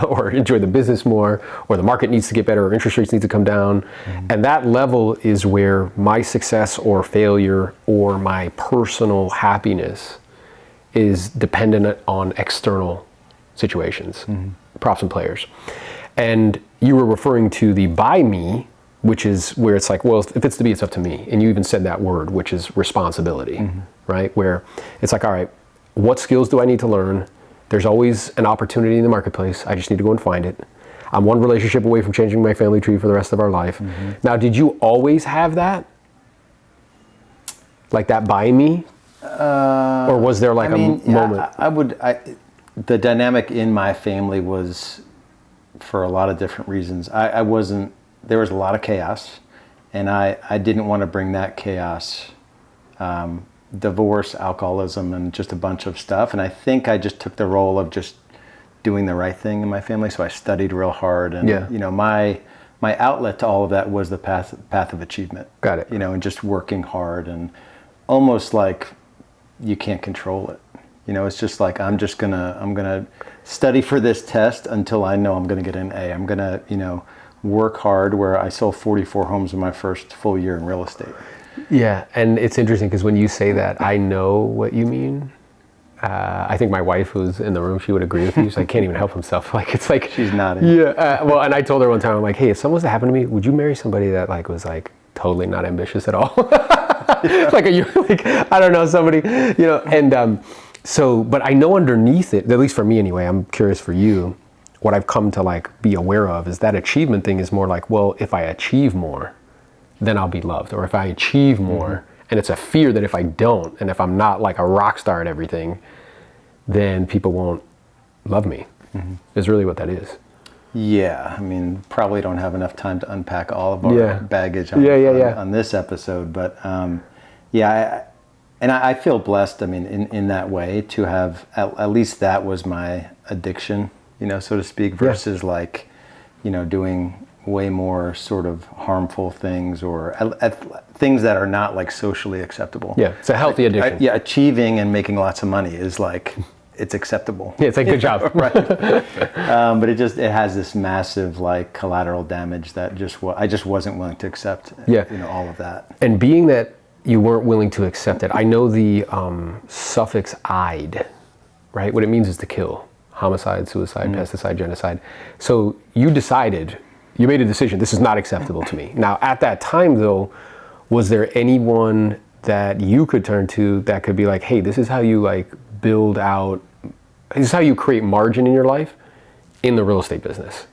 or enjoy the business more, or the market needs to get better, or interest rates need to come down. Mm-hmm. And that level is where my success or failure or my personal happiness is dependent on external situations, props and players. And you were referring to the by me, which is where it's like, well, if it's to be, it's up to me. And you even said that word, which is responsibility, right? Where it's like, all right, what skills do I need to learn? There's always an opportunity in the marketplace. I just need to go and find it. I'm one relationship away from changing my family tree for the rest of our life. Mm-hmm. Now, did you always have that? Like that by me? Or was there like a moment? The dynamic in my family was for a lot of different reasons. There was a lot of chaos, and I didn't want to bring that chaos, divorce, alcoholism, and just a bunch of stuff. And I think I just took the role of just doing the right thing in my family. So I studied real hard, and my outlet to all of that was the path of achievement. Got it. And just working hard, and almost like you can't control it. It's just like I'm gonna study for this test until I know I'm gonna get an A. I'm gonna work hard. Where I sold 44 homes in my first full year in real estate. Yeah, and it's interesting because when you say that, I know what you mean. I think my wife, who's in the room, she would agree with you. She's like, can't even help himself. Like, it's like she's nodding. Yeah. Well, and I told her one time, I'm like, hey, if something was to happen to me, would you marry somebody that like was like totally not ambitious at all? Like, are you like, I don't know, somebody, and so, but I know underneath it, at least for me anyway, I'm curious for you, what I've come to like be aware of is that achievement thing is more like, well, if I achieve more, then I'll be loved. Or if I achieve more, and it's a fear that if I don't, and if I'm not like a rock star at everything, then people won't love me, is really what that is. Yeah, I mean, probably don't have enough time to unpack all of our baggage on this episode, but I feel blessed, I mean, in that way to have, at least that was my addiction, so to speak, versus like, doing way more sort of harmful things or things that are not like socially acceptable. Yeah, it's a healthy addiction. Achieving and making lots of money is like, it's acceptable. Yeah, it's like, good job. Right. But it has this massive like collateral damage that I just wasn't willing to accept. All of that. And being that you weren't willing to accept it, I know the suffix "-ide", right? What it means is to kill. Homicide, suicide, pesticide, genocide. So you made a decision, this is not acceptable to me. Now, at that time though, was there anyone that you could turn to that could be like, hey, this is how you like build out, this is how you create margin in your life in the real estate business?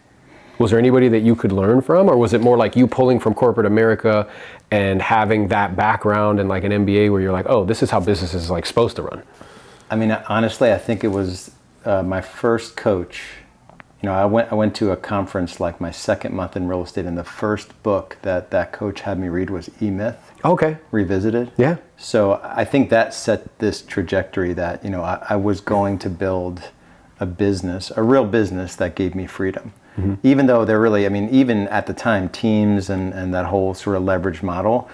Was there anybody that you could learn from, or was it more like you pulling from corporate America and having that background and like an MBA where you're like, oh, this is how business is like supposed to run? I mean, honestly, I think it was my first coach I went to a conference like my second month in real estate, and the first book that coach had me read was E-Myth. Okay. Revisited. Yeah. So I think that set this trajectory that, I was going to build a business, a real business that gave me freedom. Mm-hmm. Even though they're really, even at the time, teams and that whole sort of leverage model,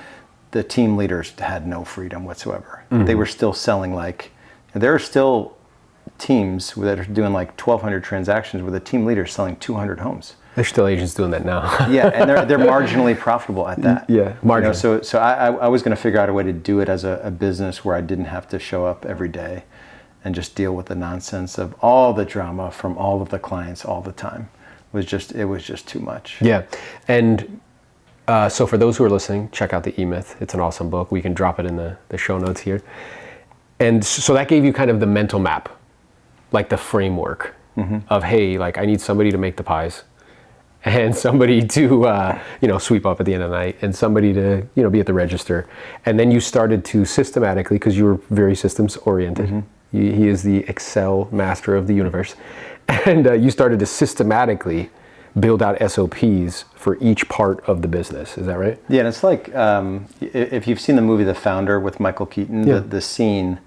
the team leaders had no freedom whatsoever. Mm-hmm. They were still selling there are still teams that are doing 1,200 transactions with a team leader selling 200 homes. There's still agents doing that now. Yeah, and they're marginally profitable at that. Yeah, marginally. So I was going to figure out a way to do it as a business where I didn't have to show up every day and just deal with the nonsense of all the drama from all of the clients all the time. It was just too much. Yeah, and so for those who are listening, check out the E-Myth. It's an awesome book. We can drop it in the show notes here. And so that gave you kind of the mental map, the framework of, hey, I need somebody to make the pies, and somebody to sweep up at the end of the night, and somebody to be at the register. And then you started to systematically, because you were very systems oriented. Mm-hmm. He is the Excel master of the universe, and you started to systematically build out SOPs for each part of the business. Is that right? Yeah, and it's if you've seen the movie The Founder with Michael Keaton, the scene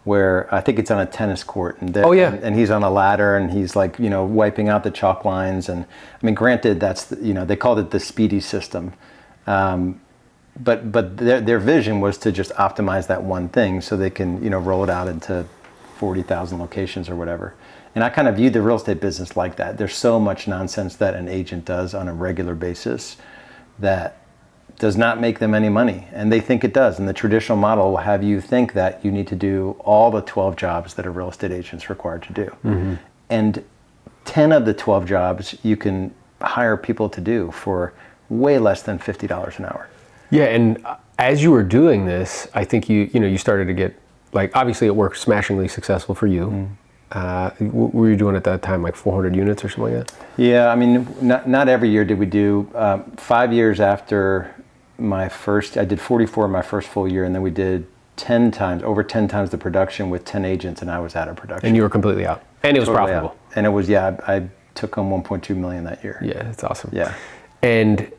where I think it's on a tennis court, and and he's on a ladder, and he's wiping out the chalk lines, and granted that's they called it the Speedy system, but their vision was to just optimize that one thing so they can roll it out into 40,000 locations or whatever. And I kind of viewed the real estate business like that. There's so much nonsense that an agent does on a regular basis that does not make them any money, and they think it does. And the traditional model will have you think that you need to do all the 12 jobs that a real estate agent's required to do. Mm-hmm. And 10 of the 12 jobs you can hire people to do for way less than $50 an hour. Yeah, and as you were doing this, I think you started to get, obviously it worked smashingly successful for you. Mm. What were you doing at that time, 400 units or something like that? Yeah, not every year did we do. 5 years after I did 44 in my first full year, and then we did over 10 times the production with 10 agents, and I was out of production. And you were completely out. And it was totally profitable. Out. And it was, I took home 1.2 million that year. Yeah, that's awesome. Yeah. And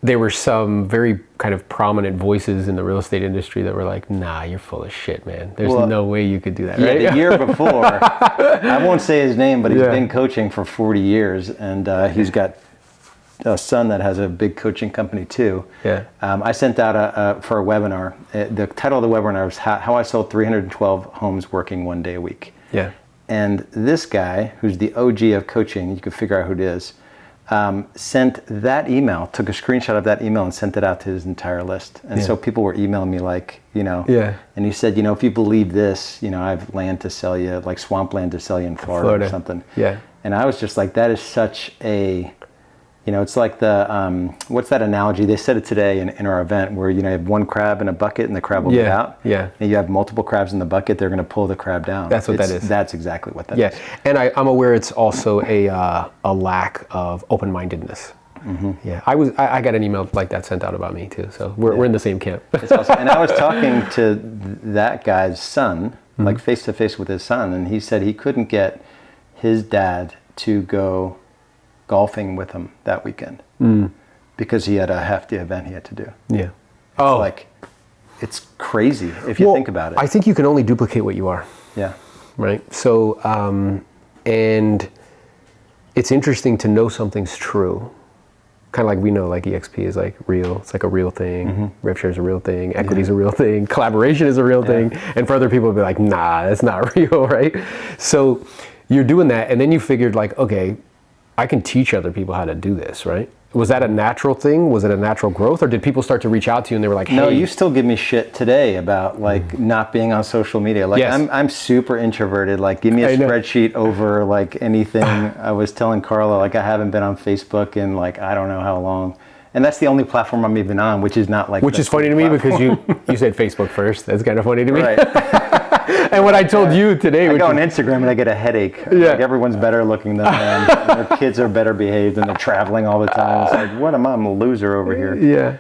there were some very kind of prominent voices in the real estate industry that were like, nah, you're full of shit, man. There's no way you could do that, right? The year before, I won't say his name, but he's been coaching for 40 years, and he's got a son that has a big coaching company too. Yeah. I sent out for a webinar. The title of the webinar was How I Sold 312 Homes Working 1 Day a Week. Yeah. And this guy, who's the OG of coaching, you can figure out who it is, sent that email, took a screenshot of that email and sent it out to his entire list. And so people were emailing me and he said, if you believe this, I have land to sell you, swampland to sell you in Florida or something. Yeah. And I was just like, that is such a, it's like the, what's that analogy? They said it today in our event where, you have one crab in a bucket and the crab will get out. Yeah. And you have multiple crabs in the bucket, they're going to pull the crab down. That's what that is. That's exactly what that is. Yeah. And I'm aware it's also a lack of open-mindedness. Mm-hmm. Yeah. I got an email like that sent out about me too. So we're in the same camp. It's awesome. And I was talking to that guy's son, face to face with his son, and he said he couldn't get his dad to go golfing with him that weekend because he had a hefty event he had to do. Yeah. It's crazy if you think about it. I think you can only duplicate what you are. Yeah. Right. So, and it's interesting to know something's true. Kind of like we know, eXp is real. It's a real thing. Mm-hmm. Rev share is a real thing. Equity is a real thing. Collaboration is a real thing. And for other people, it'll be like, nah, that's not real, right? So you're doing that, and then you figured okay, I can teach other people how to do this, right? Was that a natural thing? Was it a natural growth? Or did people start to reach out to you and they were like, hey? No, you still give me shit today about not being on social media. Yes. I'm super introverted. Give me a spreadsheet over anything. I was telling Carla, I haven't been on Facebook in I don't know how long. And that's the only platform I'm even on, which is not Which is funny to me because you said Facebook first. That's kind of funny to me. Right. And what I told you today, I go on Instagram and I get a headache. Yeah. Everyone's better looking than I am. And their kids are better behaved and they're traveling all the time. It's what am I? I'm a loser over here.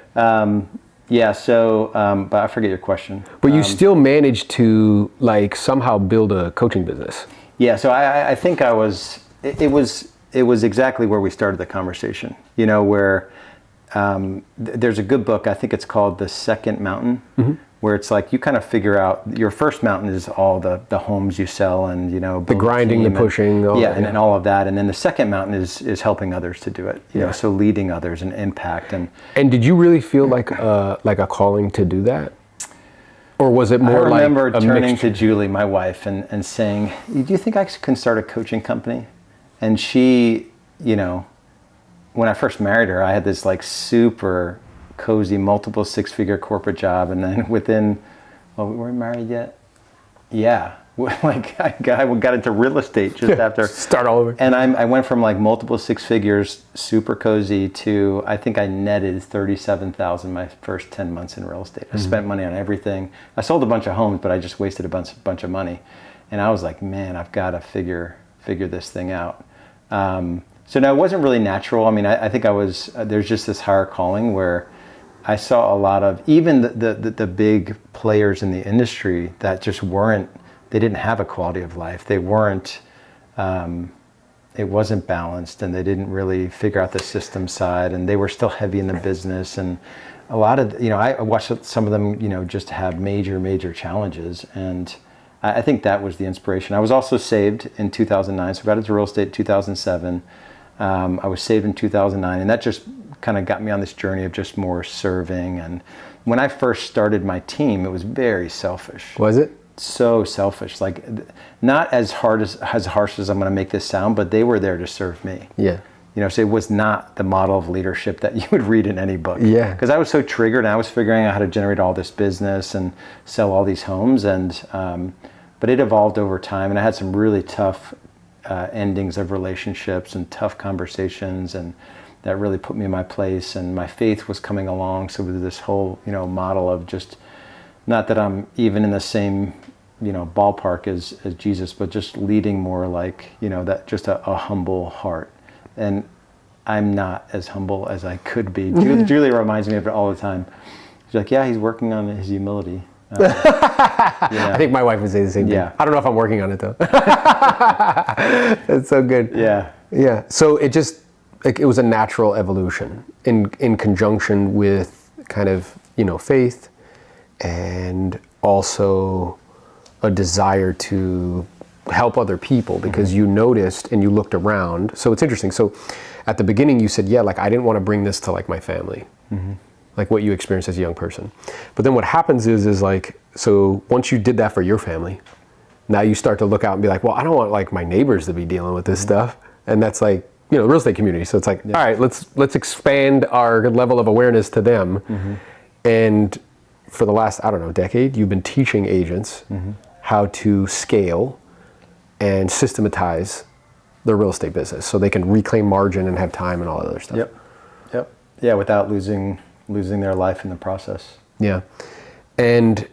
Yeah. So, but I forget your question. But you still managed to somehow build a coaching business. Yeah. So I think it was it was exactly where we started the conversation, you know, where there's a good book, I think it's called The Second Mountain, where it's like you kind of figure out your first mountain is all the homes you sell and, you know, the grinding, the pushing. And all of that. And then the second mountain is helping others to do it, you know, so leading others and impact. And did you really feel like a calling to do that? Or was it more like I remember turning to Julie, my wife, and saying, do you think I can start a coaching company? And she, you know, when I first married her, I had this like super cozy, multiple six-figure corporate job. And then were we married yet? Yeah. Like I got into real estate just after. Start all over. And I went from like multiple six figures, super cozy, to I think I netted $37,000 my first 10 months in real estate. I spent money on everything. I sold a bunch of homes, but I just wasted a bunch of money. And I was like, man, I've got to figure this thing out. So now it wasn't really natural. I mean, I think there's just this higher calling where I saw a lot of, even the big players in the industry that just they didn't have a quality of life. They weren't, it wasn't balanced, and they didn't really figure out the system side, and they were still heavy in the business. And a lot of, you know, I watched some of them, you know, just have major challenges. And I think that was the inspiration. I was also saved in 2009, so I got into real estate in 2007. I was saved in 2009, and that just kind of got me on this journey of just more serving. And when I first started my team, it was very selfish. Was it? So selfish, like not as harsh as I'm going to make this sound, but they were there to serve me. Yeah. You know, so it was not the model of leadership that you would read in any book. Yeah. Because I was so triggered, and I was figuring out how to generate all this business and sell all these homes, and but it evolved over time, and I had some really tough endings of relationships and tough conversations, and that really put me in my place, and my faith was coming along. So with this whole, you know, model of just, not that I'm even in the same, you know, ballpark as Jesus, but just leading more like, you know, that just a humble heart. And I'm not as humble as I could be. Julia reminds me of it all the time. She's like, yeah, he's working on his humility. I think my wife would say the same thing. Yeah. I don't know if I'm working on it though. That's so good. Yeah. Yeah. So it just, like, it was a natural evolution in conjunction with kind of, you know, faith, and also a desire to help other people, because you noticed and you looked around. So it's interesting. So at the beginning you said, yeah, like I didn't want to bring this to like my family, like what you experienced as a young person. But then what happens is like, so once you did that for your family, now you start to look out and be like, well, I don't want like my neighbors to be dealing with this stuff. And that's like, you know, the real estate community. So it's like, all right, let's expand our level of awareness to them. And for the last, I don't know, decade, you've been teaching agents how to scale and systematize their real estate business so they can reclaim margin and have time and all that other stuff. Yep. Yeah, without losing their life in the process. Yeah. And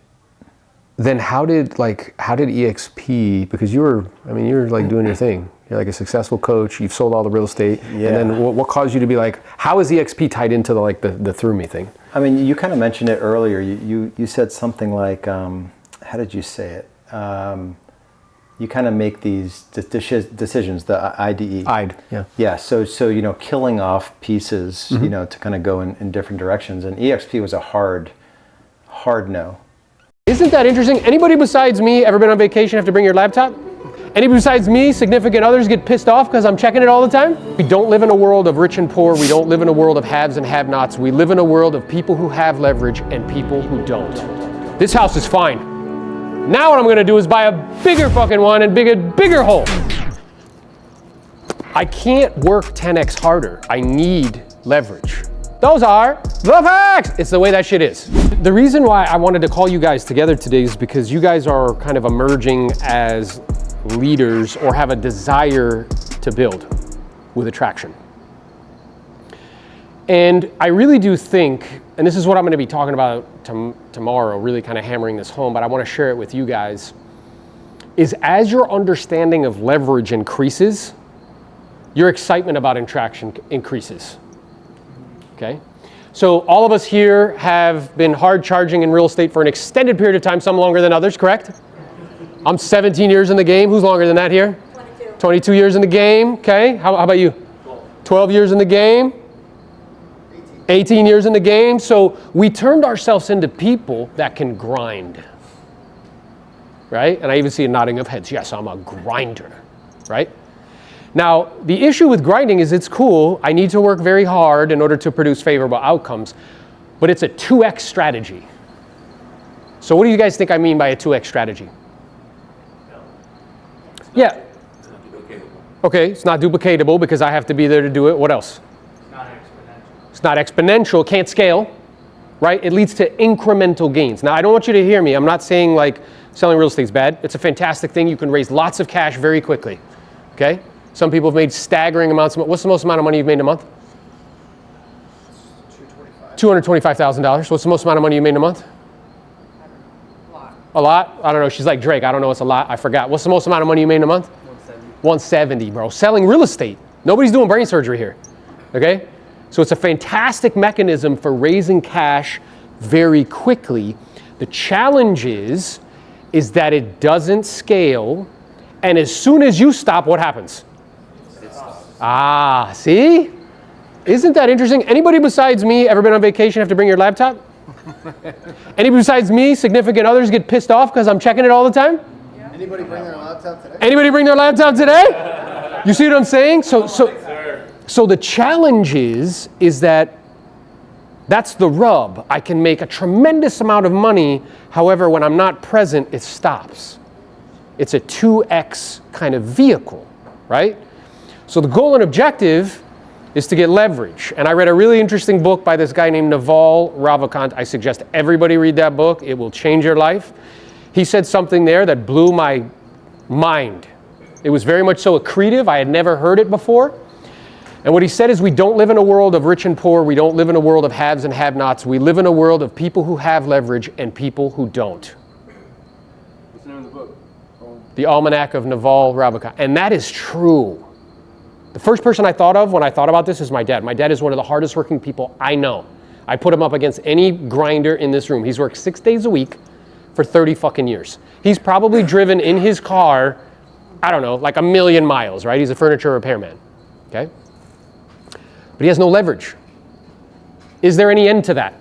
then how did eXp, because you're like doing your thing. You're like a successful coach. You've sold all the real estate. Yeah. And then what caused you to be like, how is eXp tied into the through me thing? I mean, you kind of mentioned it earlier. You said something like, how did you say it? You kind of make these decisions, the IDE. Yeah. Yeah, so you know, killing off pieces, you know, to kind of go in different directions. And eXp was a hard no. Isn't that interesting? Anybody besides me ever been on vacation have to bring your laptop? Anybody besides me, significant others, get pissed off because I'm checking it all the time? We don't live in a world of rich and poor. We don't live in a world of haves and have-nots. We live in a world of people who have leverage and people who don't. This house is fine. Now what I'm gonna do is buy a bigger fucking one and dig a bigger hole. I can't work 10x harder. I need leverage. Those are the facts. It's the way that shit is. The reason why I wanted to call you guys together today is because you guys are kind of emerging as leaders or have a desire to build with attraction. And I really do think, and this is what I'm going to be talking about tomorrow, really kind of hammering this home, but I want to share it with you guys, is as your understanding of leverage increases, your excitement about attraction increases. Okay? So all of us here have been hard charging in real estate for an extended period of time, some longer than others, correct? I'm 17 years in the game. Who's longer than that here? 22. 22 years in the game. Okay, how about you? 12 years in the game. 18 years in the game. So we turned ourselves into people that can grind, right? And I even see a nodding of heads. Yes, I'm a grinder, right? Now, the issue with grinding is it's cool. I need to work very hard in order to produce favorable outcomes, but it's a 2x strategy. So what do you guys think I mean by a 2x strategy? Yeah. Okay, it's not duplicatable because I have to be there to do it. What else? It's not exponential, can't scale, right? It leads to incremental gains. Now, I don't want you to hear me. I'm not saying like selling real estate is bad. It's a fantastic thing. You can raise lots of cash very quickly, okay? Some people have made staggering amounts of money. What's the most amount of money you've made in a month? $225,000. What's the most amount of money you made in a month? A lot? I don't know. She's like Drake. I don't know what's a lot. I forgot. What's the most amount of money you made in a month? 170, bro. Selling real estate. Nobody's doing brain surgery here, okay? So it's a fantastic mechanism for raising cash very quickly. The challenge is that it doesn't scale, and as soon as you stop, what happens? It stops. Ah, see? Isn't that interesting? Anybody besides me ever been on vacation have to bring your laptop? Anybody besides me, significant others, get pissed off because I'm checking it all the time? Yeah. Anybody bring their laptop today? Anybody bring their laptop today? You see what I'm saying? So the challenge is that that's the rub. I can make a tremendous amount of money. However, when I'm not present, it stops. It's a 2x kind of vehicle, right? So the goal and objective is to get leverage. And I read a really interesting book by this guy named Novello. I suggest everybody read that book. It will change your life. He said something there that blew my mind. It was very much so accretive. I had never heard it before. And what he said is we don't live in a world of rich and poor. We don't live in a world of haves and have-nots. We live in a world of people who have leverage and people who don't. What's the name of the book? The Almanac of Novello. And that is true. The first person I thought of when I thought about this is my dad. My dad is one of the hardest working people I know. I put him up against any grinder in this room. He's worked 6 days a week for 30 fucking years. He's probably driven in his car, I don't know, like 1 million miles, right? He's a furniture repairman, okay? But he has no leverage. Is there any end to that?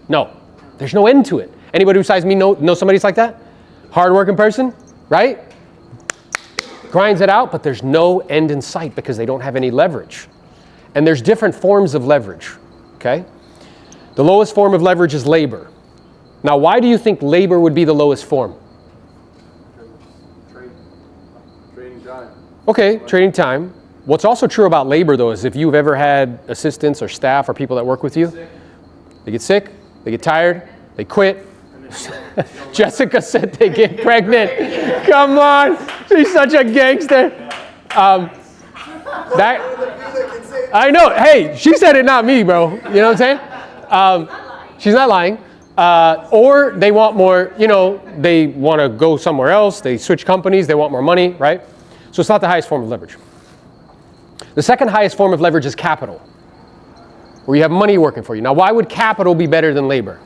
No, there's no end to it. Anybody besides me know somebody like that? Hard-working person, right? Grinds it out, but there's no end in sight because they don't have any leverage. And there's different forms of leverage, okay? The lowest form of leverage is labor. Now, why do you think labor would be the lowest form? Trading time. Okay, trading time. What's also true about labor, though, is if you've ever had assistants or staff or people that work with you, they get sick, they get tired, they quit. Jessica said they get pregnant. Come on, she's such a gangster. I know. Hey, she said it, not me, bro. You know what I'm saying? She's not lying. Or they want more. They want to go somewhere else. They switch companies. They want more money, right? So it's not the highest form of leverage. The second highest form of leverage is capital, where you have money working for you. Now, why would capital be better than labor?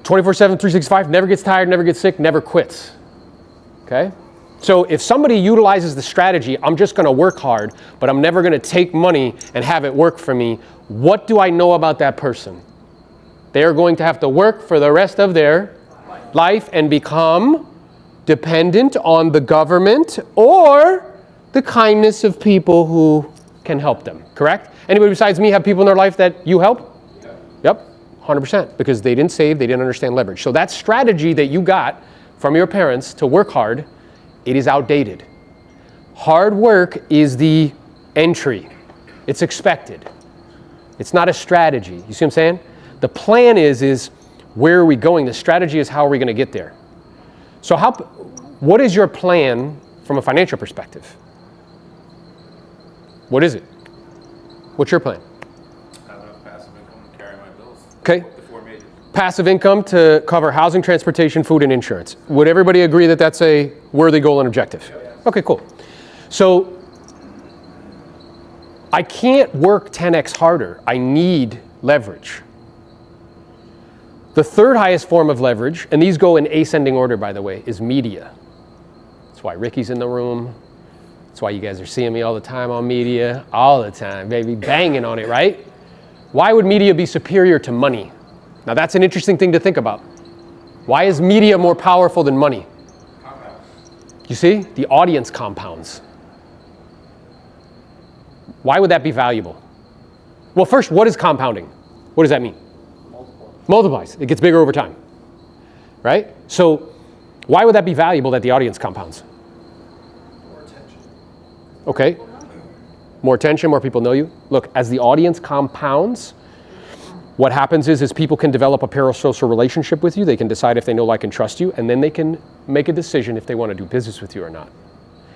24/7, 365, never gets tired, never gets sick, never quits, okay? So if somebody utilizes the strategy, I'm just gonna work hard, but I'm never gonna take money and have it work for me, what do I know about that person? They are going to have to work for the rest of their life and become dependent on the government or the kindness of people who can help them, correct? Anybody besides me have people in their life that you help? Yep. 100%, because they didn't save, they didn't understand leverage. So that strategy that you got from your parents to work hard, it is outdated. Hard work is the entry. It's expected. It's not a strategy. You see what I'm saying? The plan is where are we going? The strategy is how are we going to get there? So what is your plan from a financial perspective? What is it? What's your plan? Okay. Passive income to cover housing, transportation, food, and insurance. Would everybody agree that that's a worthy goal and objective? Okay, cool. So I can't work 10x harder. I need leverage. The third highest form of leverage, and these go in ascending order, by the way, is media. That's why Ricky's in the room. That's why you guys are seeing me all the time on media. All the time, baby, banging on it, right? Why would media be superior to money? Now that's an interesting thing to think about. Why is media more powerful than money? You see, the audience compounds. Why would that be valuable? Well, first, what is compounding? What does that mean? Multiplies. It gets bigger over time, right? So why would that be valuable that the audience compounds? More attention. Okay. More attention, more people know you. Look, as the audience compounds, what happens is people can develop a parasocial relationship with you. They can decide if they know, like, and trust you, and then they can make a decision if they want to do business with you or not.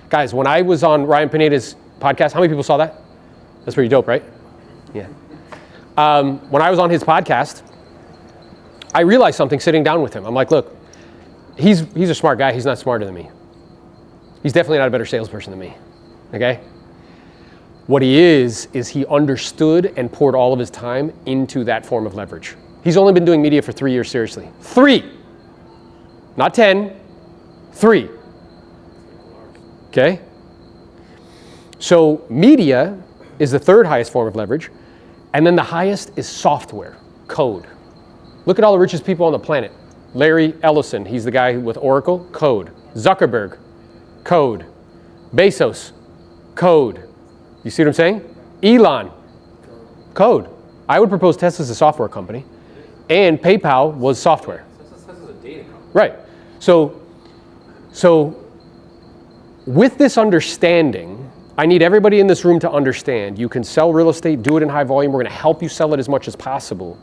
Guys, when I was on Ryan Pineda's podcast, how many people saw that? That's pretty dope, right? Yeah. When I was on his podcast, I realized something sitting down with him. I'm like, look, he's a smart guy. He's not smarter than me. He's definitely not a better salesperson than me, okay? What he is he understood and poured all of his time into that form of leverage. He's only been doing media for 3 years, seriously. 3! Not 10, 3. Okay? So media is the third highest form of leverage, and then the highest is software, code. Look at all the richest people on the planet. Larry Ellison, he's the guy with Oracle, code. Zuckerberg, code. Bezos, code. You see what I'm saying? Elon, code. I would propose Tesla's a software company, and PayPal was software. Tesla's a data company. Right. So with this understanding, I need everybody in this room to understand you can sell real estate, do it in high volume. We're going to help you sell it as much as possible.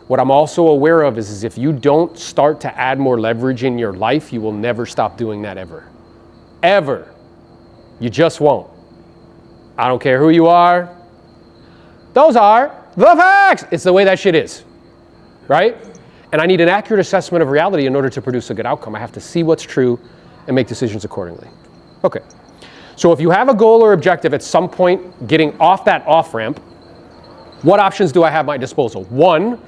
What I'm also aware of is if you don't start to add more leverage in your life, you will never stop doing that ever. Ever. You just won't. I don't care who you are. Those are the facts. It's the way that shit is, right? And I need an accurate assessment of reality in order to produce a good outcome. I have to see what's true and make decisions accordingly. Okay. So if you have a goal or objective at some point getting off that off-ramp, what options do I have at my disposal? One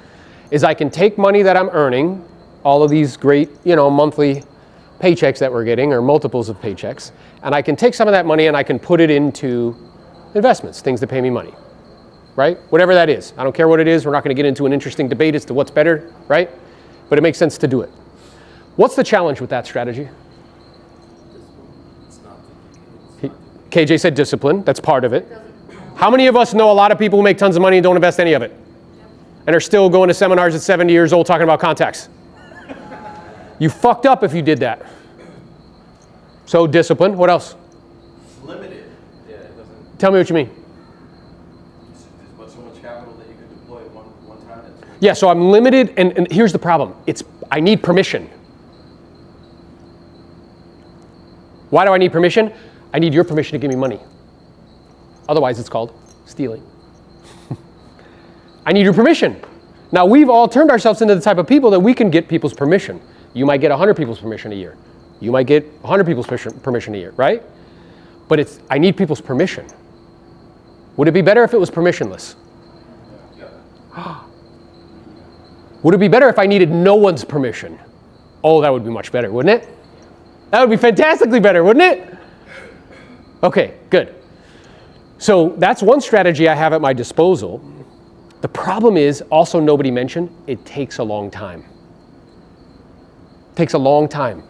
is I can take money that I'm earning, all of these great, monthly paychecks that we're getting, or multiples of paychecks, and I can take some of that money and I can put it into investments, things that pay me money, right? Whatever that is. I don't care what it is. We're not going to get into an interesting debate as to what's better, right? But it makes sense to do it. What's the challenge with that strategy? KJ said discipline. That's part of it. How many of us know a lot of people who make tons of money and don't invest any of it? And are still going to seminars at 70 years old talking about contacts? You fucked up if you did that. So discipline. What else? It's limited. Yeah, it doesn't. Tell me what you mean. There's so much capital that you can deploy at one time. Yeah, so I'm limited, and here's the problem. I need permission. Why do I need permission? I need your permission to give me money. Otherwise, it's called stealing. I need your permission. Now, we've all turned ourselves into the type of people that we can get people's permission. You might get 100 people's permission a year. You might get 100 people's permission a year, right? But I need people's permission. Would it be better if it was permissionless? Yeah. Would it be better if I needed no one's permission? Oh, that would be much better, wouldn't it? That would be fantastically better, wouldn't it? Okay, good. So that's one strategy I have at my disposal. The problem is, also nobody mentioned, it takes a long time. It takes a long time,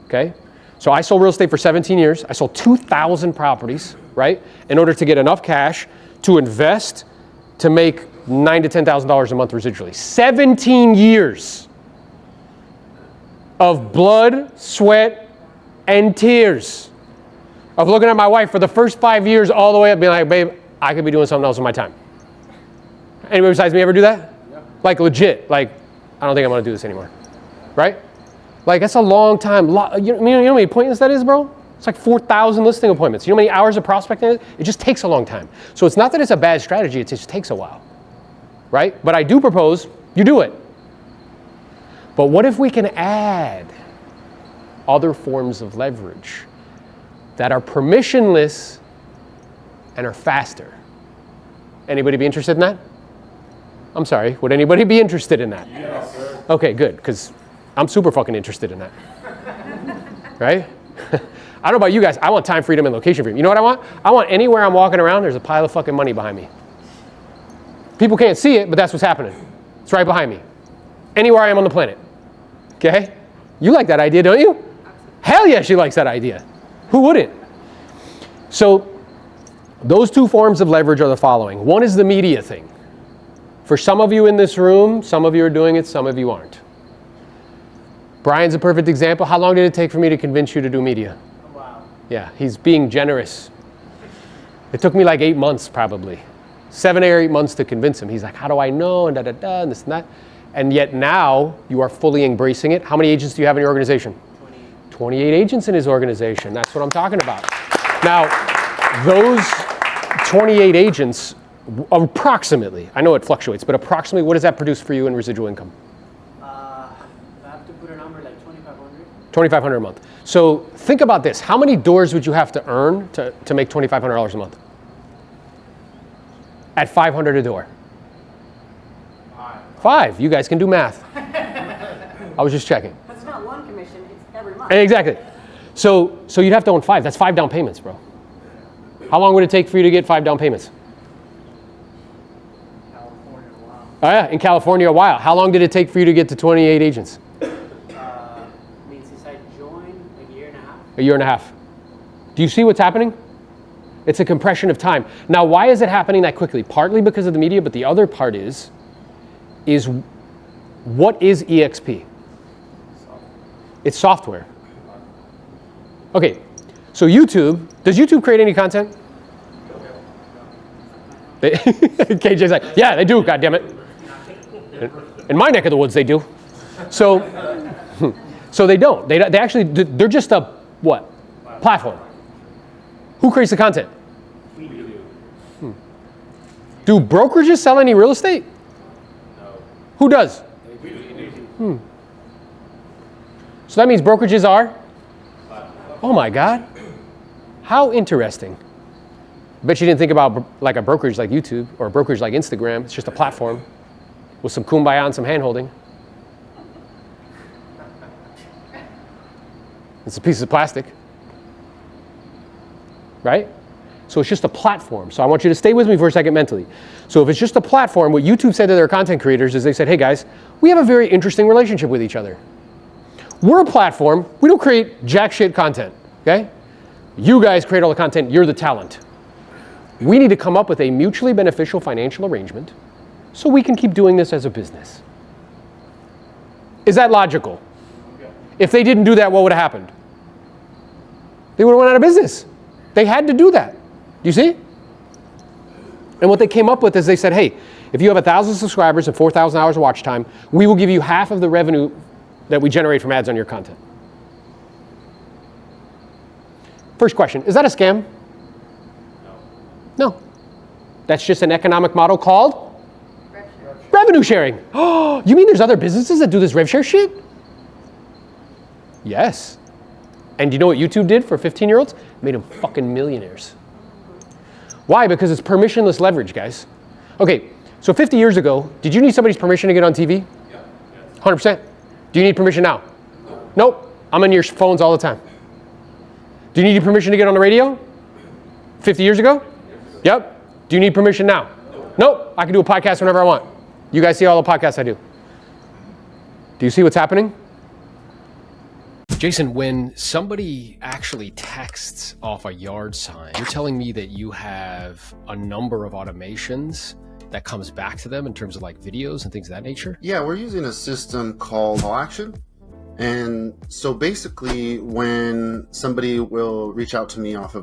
okay? So I sold real estate for 17 years. I sold 2,000 properties, right? In order to get enough cash to invest to make $9,000 to $10,000 a month residually. 17 years of blood, sweat, and tears. Of looking at my wife for the first 5 years all the way up being like, babe, I could be doing something else with my time. Anybody besides me ever do that? Yeah. Like legit, like, I don't think I'm gonna do this anymore, right? Like that's a long time. You know how many appointments that is, bro? It's like 4,000 listing appointments. You know how many hours of prospecting it is? It just takes a long time. So it's not that it's a bad strategy, it just takes a while, right? But I do propose you do it. But what if we can add other forms of leverage that are permissionless and are faster? Anybody be interested in that? I'm sorry, would anybody be interested in that? Yes, sir. Okay, good, because I'm super fucking interested in that. Right? I don't know about you guys. I want time freedom and location freedom. You know what I want? I want anywhere I'm walking around, there's a pile of fucking money behind me. People can't see it, but that's what's happening. It's right behind me. Anywhere I am on the planet. Okay? You like that idea, don't you? Hell yeah, she likes that idea. Who wouldn't? So those two forms of leverage are the following. One is the media thing. For some of you in this room, some of you are doing it, some of you aren't. Brian's a perfect example. How long did it take for me to convince you to do media? Wow. Yeah, he's being generous. It took me like 8 months probably. 7 or 8 months to convince him. He's like, how do I know? And da-da-da, and this and that. And yet now you are fully embracing it. How many agents do you have in your organization? 28 agents in his organization. That's what I'm talking about. Now, those 28 agents, approximately, I know it fluctuates, but approximately what does that produce for you in residual income? I have to put a number like 2,500. 2,500 a month. So think about this. How many doors would you have to earn to make $2,500 a month? At 500 a door. 5. You guys can do math. I was just checking. That's not one commission, it's every month. Exactly. So you'd have to own 5. That's 5 down payments, bro. How long would it take for you to get 5 down payments? California, wow. Oh yeah, in California a while. How long did it take for you to get to 28 agents? Since I joined, like a year and a half. A year and a half. Do you see what's happening? It's a compression of time. Now, why is it happening that quickly? Partly because of the media, but the other part is what is eXp? It's software. Okay, so YouTube, does YouTube create any content? KJ's like, yeah, they do, goddammit. In my neck of the woods, they do. So they don't. They actually, they're just a, what? Platform. Who creates the content? We do. Do brokerages sell any real estate? No. Who does? We do. So that means brokerages are? Oh my God. How interesting. I bet you didn't think about like a brokerage like YouTube or a brokerage like Instagram. It's just a platform with some kumbaya and some hand-holding. It's a piece of plastic. Right? So it's just a platform. So I want you to stay with me for a second mentally. So if it's just a platform, what YouTube said to their content creators is they said, hey guys, we have a very interesting relationship with each other. We're a platform. We don't create jack shit content, okay? You guys create all the content. You're the talent. We need to come up with a mutually beneficial financial arrangement so we can keep doing this as a business. Is that logical? Okay. If they didn't do that, what would have happened? They would have went out of business. They had to do that. Do you see? And what they came up with is they said, hey, if you have 1,000 subscribers and 4,000 hours of watch time, we will give you half of the revenue that we generate from ads on your content. First question, is that a scam? No. That's just an economic model called? Revenue sharing. Oh, you mean there's other businesses that do this rev share shit? Yes. And you know what YouTube did for 15-year-olds? Made them fucking millionaires. Why? Because it's permissionless leverage, guys. Okay, so 50 years ago, did you need somebody's permission to get on TV? Yeah. 100%. Do you need permission now? Nope. I'm on your phones all the time. Do you need permission to get on the radio? 50 years ago? Yep. Do you need permission now? Nope. I can do a podcast whenever I want. You guys see all the podcasts I do. Do you see what's happening? Jason, when somebody actually texts off a yard sign, you're telling me that you have a number of automations that comes back to them in terms of like videos and things of that nature? Yeah, we're using a system called Call Action. And so basically when somebody will reach out to me off of